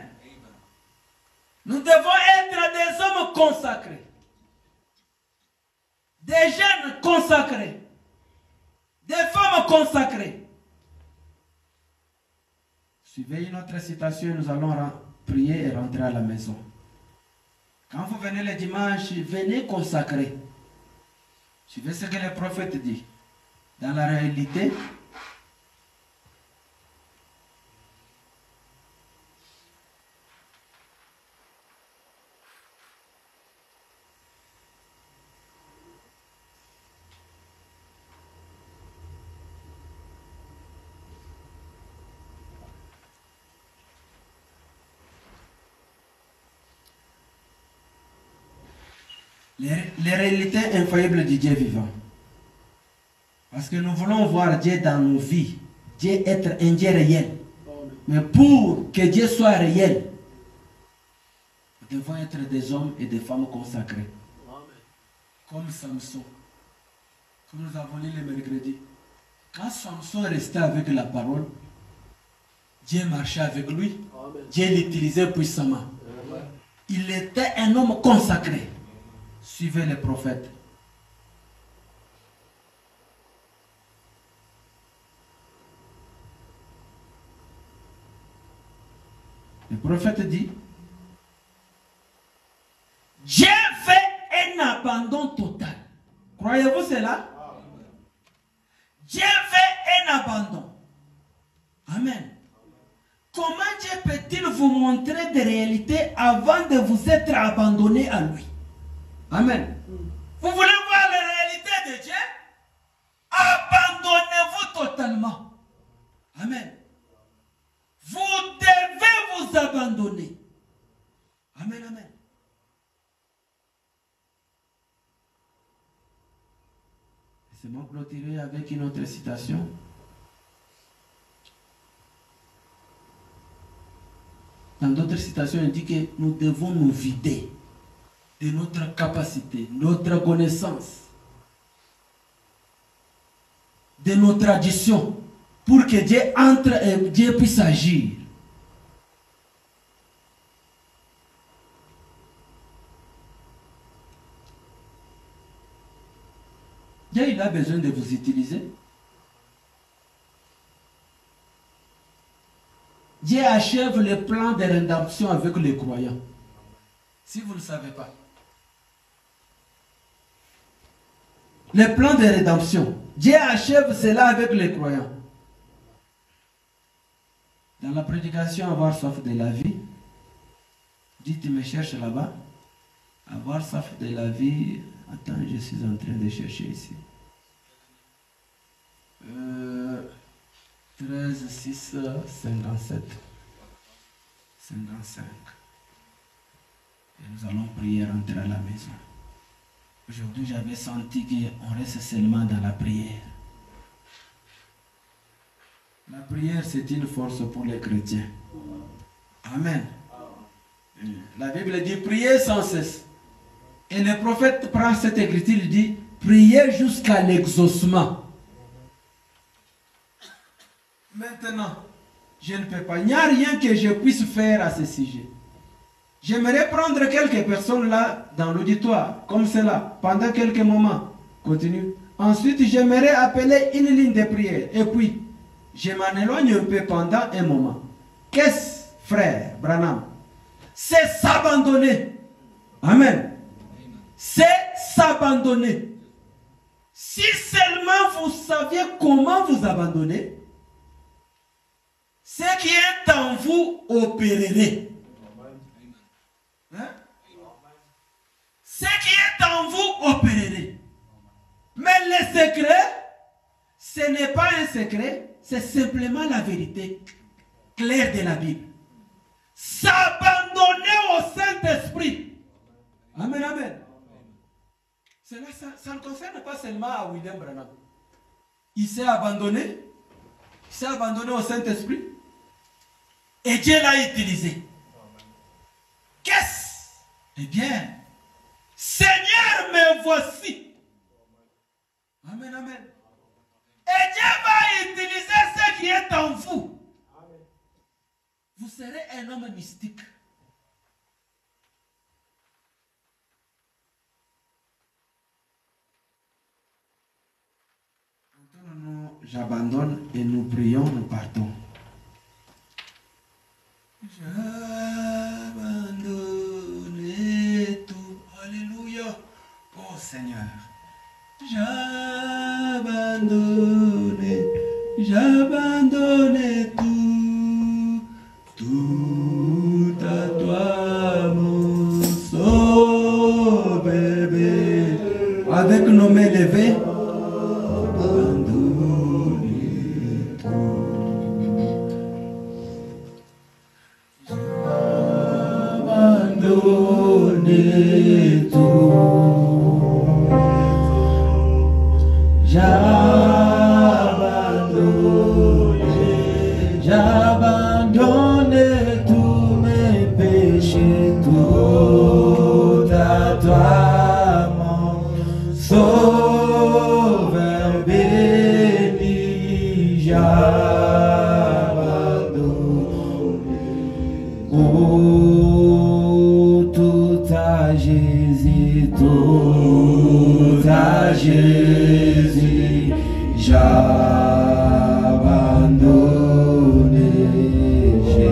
Nous devons être des hommes consacrés. Des jeunes consacrés. Des femmes consacrées. Suivez une autre citation, nous allons prier et rentrer à la maison. Quand vous venez le dimanche, venez consacrer. Suivez ce que le prophète dit. Dans la réalité, les réalités infaillibles du Dieu vivant. Parce que nous voulons voir Dieu dans nos vies. Dieu être un Dieu réel. Mais pour que Dieu soit réel, nous devons être des hommes et des femmes consacrés. Comme Samson. Comme nous avons lu le mercredi. Quand Samson restait avec la parole, Dieu marchait avec lui. Dieu l'utilisait puissamment. Il était un homme consacré. Suivez les prophètes. Le prophète dit, Dieu fait un abandon total. Croyez-vous cela? Dieu fait un abandon. Amen. Comment Dieu peut-il vous montrer des réalités avant de vous être abandonné à lui? Amen. Vous voulez voir les réalités de Dieu? Abandonnez-vous totalement. Amen. Vous devez vous abandonner. Amen, amen. Laissez-moi clôturer avec une autre citation. Dans d'autres citations, il dit que nous devons nous vider de notre capacité, notre connaissance, de nos traditions, pour que Dieu entre et Dieu puisse agir. Dieu, il a besoin de vous utiliser. Dieu achève le plan de rédemption avec les croyants. Si vous ne le savez pas. Le plan de rédemption. Dieu achève cela avec les croyants. Dans la prédication, avoir soif de la vie. Dites, me cherche là-bas. Avoir soif de la vie. Attends, je suis en train de chercher ici. 13, 6, 57. 55. Et nous allons prier rentrer à la maison. Aujourd'hui, j'avais senti qu'on reste seulement dans la prière. La prière, c'est une force pour les chrétiens. Amen. La Bible dit prier sans cesse. Et le prophète prend cette écriture, il dit prier jusqu'à l'exaucement. Maintenant, je ne peux pas. Il n'y a rien que je puisse faire à ce sujet. J'aimerais prendre quelques personnes là dans l'auditoire, comme cela, pendant quelques moments. Continue. Ensuite, j'aimerais appeler une ligne de prière. Et puis, je m'en éloigne un peu pendant un moment. Qu'est-ce, frère Branham? C'est s'abandonner. Amen. C'est s'abandonner. Si seulement vous saviez comment vous abandonner, ce qui est en vous opérerait. Hein? Ce qui est en vous opérerait. Mais le secret, ce n'est pas un secret, c'est simplement la vérité claire de la Bible. S'abandonner au Saint-Esprit. Amen, amen. Cela, ça ne concerne pas seulement à William Branham. Il s'est abandonné. Il s'est abandonné au Saint-Esprit. Et Dieu l'a utilisé. Qu'est-ce? Eh bien, Seigneur, me voici. Amen, amen. Et Dieu va utiliser chama mystique. J'abandonne et nous prions, nous partons. J'abandonne tout. Alléluia. Oh Seigneur. J'abandonne tout. Tout à toi, mon sauveur. Avec nos mains levées. J'abandonne tous mes péchés, tout à toi, mon sauveur béni, j'abandonne. Oh, tout à Jésus, tout à Jésus, j'abandonne, je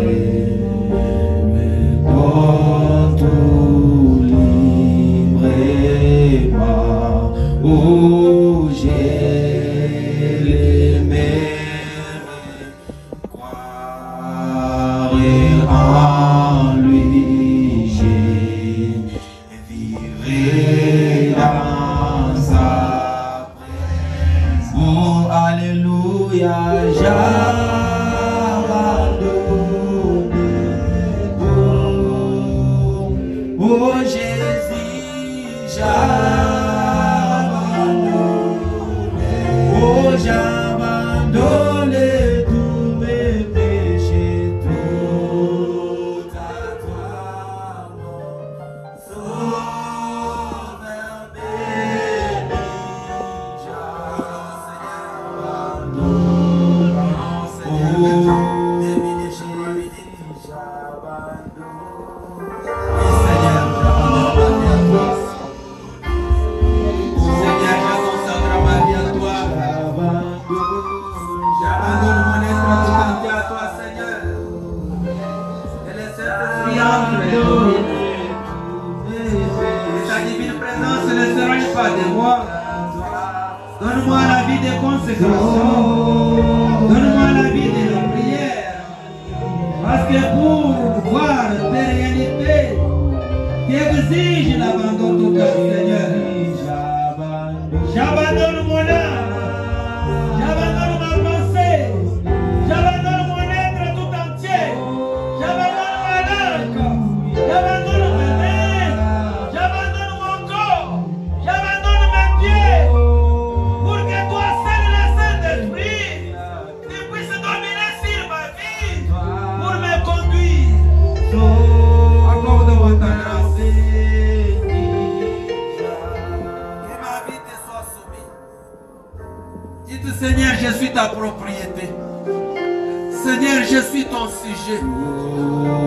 me donne tout librement. Oh, j'ai l'aimé, croire en lui, j'ai vivrai dans sa présence. Oh, alléluia, j'abandonne. Oh, Jésus, j'abandonne. Oh, j'abandonne tous mes péchés, tout à toi, mon sauveur béni, donne-moi la vie de consécration, donne-moi la vie de la prière, parce que pour voir tes réalités qui exigent l'abandon total, Seigneur, j'abandonne mon âme, j'abandonne ma pensée, j'abandonne mon être tout entier, j'abandonne ma langue, j'abandonne mes mains, j'abandonne mon corps, j'abandonne mes pieds. Seigneur, je suis ta propriété. Seigneur, je suis ton sujet.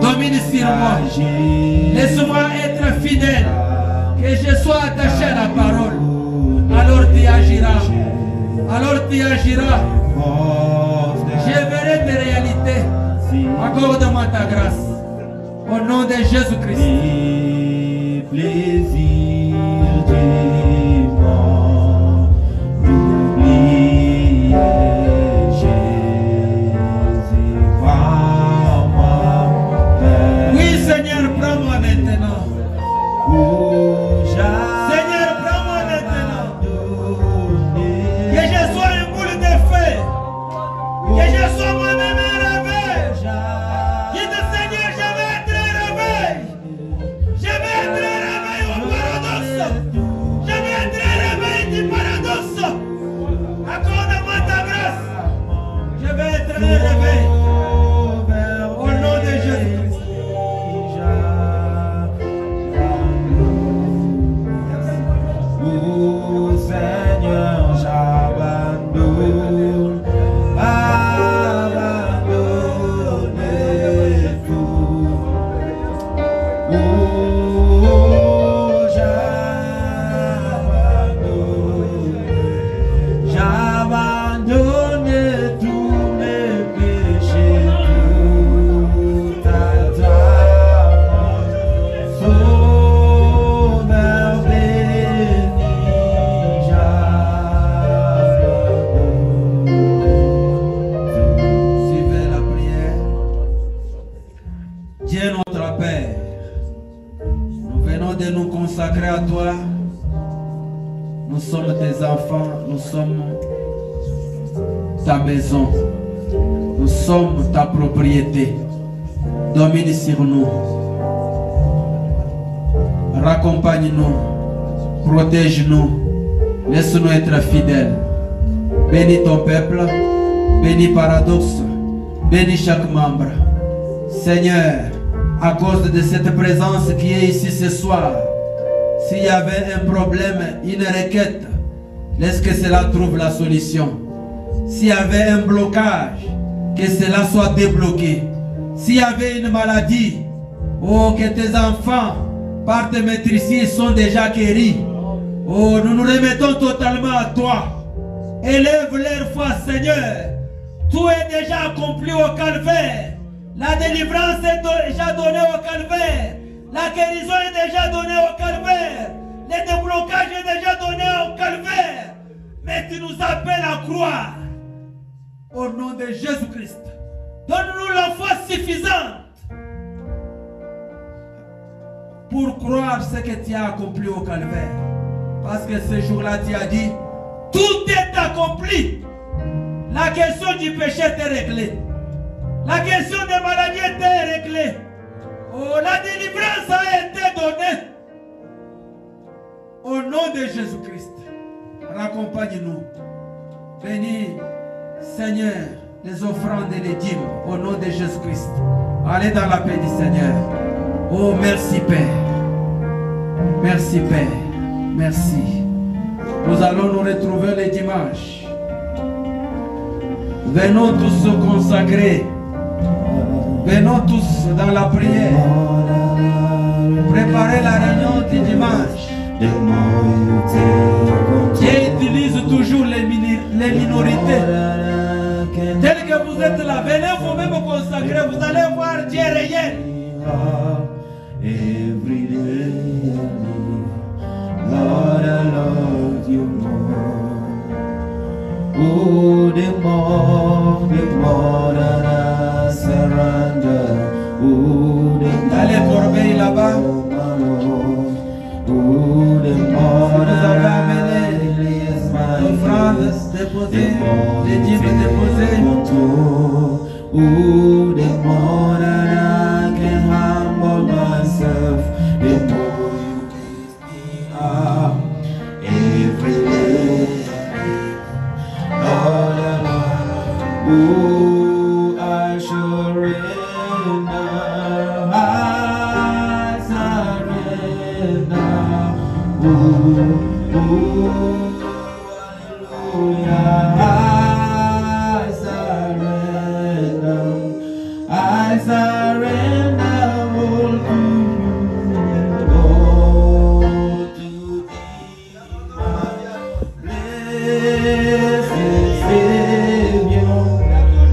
Domine sur moi. Laisse-moi être fidèle. Que je sois attaché à la parole. Alors tu agiras. Alors tu agiras. Je verrai tes réalités. Accorde-moi ta grâce. Au nom de Jésus-Christ. J'abandonne tous mes péchés, tout à toi, Sauveur béni, j'abandonne. Suivez la prière. Dieu notre Père, nous venons de nous consacrer à toi. Nous sommes tes enfants, nous sommes ta maison, nous sommes ta propriété. Domine sur nous, raccompagne-nous, protège-nous, laisse-nous être fidèles. Bénis ton peuple, bénis Paradoxe, bénis chaque membre. Seigneur, à cause de cette présence qui est ici ce soir, s'il y avait un problème, une requête, laisse que cela trouve la solution. S'il y avait un blocage, que cela soit débloqué. S'il y avait une maladie, oh, que tes enfants, par tes maîtrises, sont déjà guéris. Oh, nous nous remettons totalement à toi. Élève leur foi, Seigneur. Tout est déjà accompli au calvaire. La délivrance est déjà donnée au calvaire. La guérison est déjà donnée au calvaire. Le déblocage est déjà donné au calvaire. Mais tu nous appelles à croire. Au nom de Jésus-Christ. Donne-nous la foi suffisante pour croire ce que tu as accompli au calvaire. Parce que ce jour-là, tu as dit, tout est accompli. La question du péché est réglée. La question des maladies était réglée. Oh, la délivrance a été donnée. Au nom de Jésus-Christ, raccompagne-nous. Bénis, Seigneur, les offrandes et les dîmes. Au nom de Jésus-Christ. Allez dans la paix du Seigneur. Oh, merci Père. Merci Père. Merci. Nous allons nous retrouver le dimanche. Venons tous se consacrer. Venons tous dans la prière. Préparez la réunion du dimanche. Dieu utilise toujours les minorités. Tel que vous êtes là, venez vous-même vous consacrer. Vous allez voir Dieu réel. Every day I live, Lord, I love you more. Oh, the more that I surrender. Oh, the Allez corbeille là-bas. Oh, the more Vous avez that amené I release my l'offrande faith. déposée, les dîmes déposés. Oh, the more that I can humble myself, the more you lift me up. Every day, Lord, oh, I surrender, I surrender. Oh, hallelujah. I surrender all to you, Lord, to thee, my blessed Savior.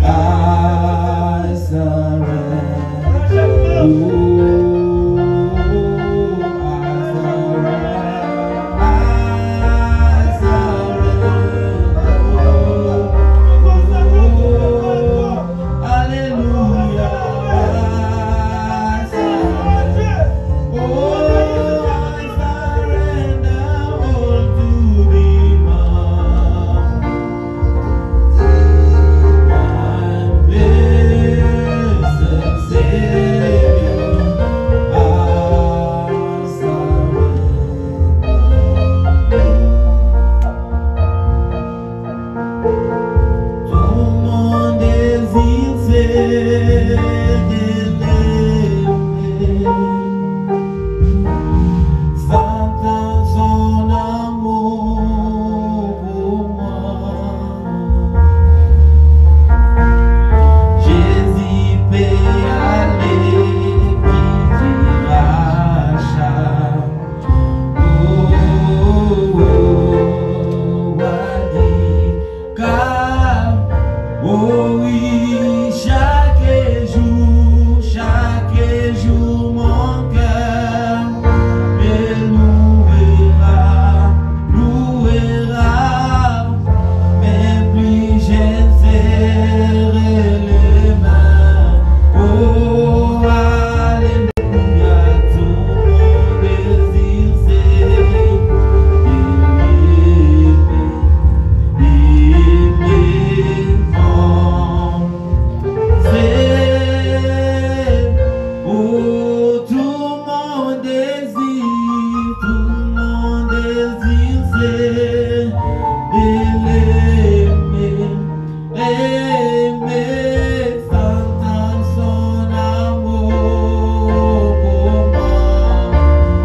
I surrender. Oh, I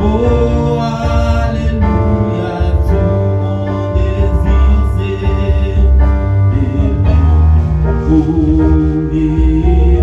Oh, alléluia, tout mon désir c'est d'aimer pour vivre.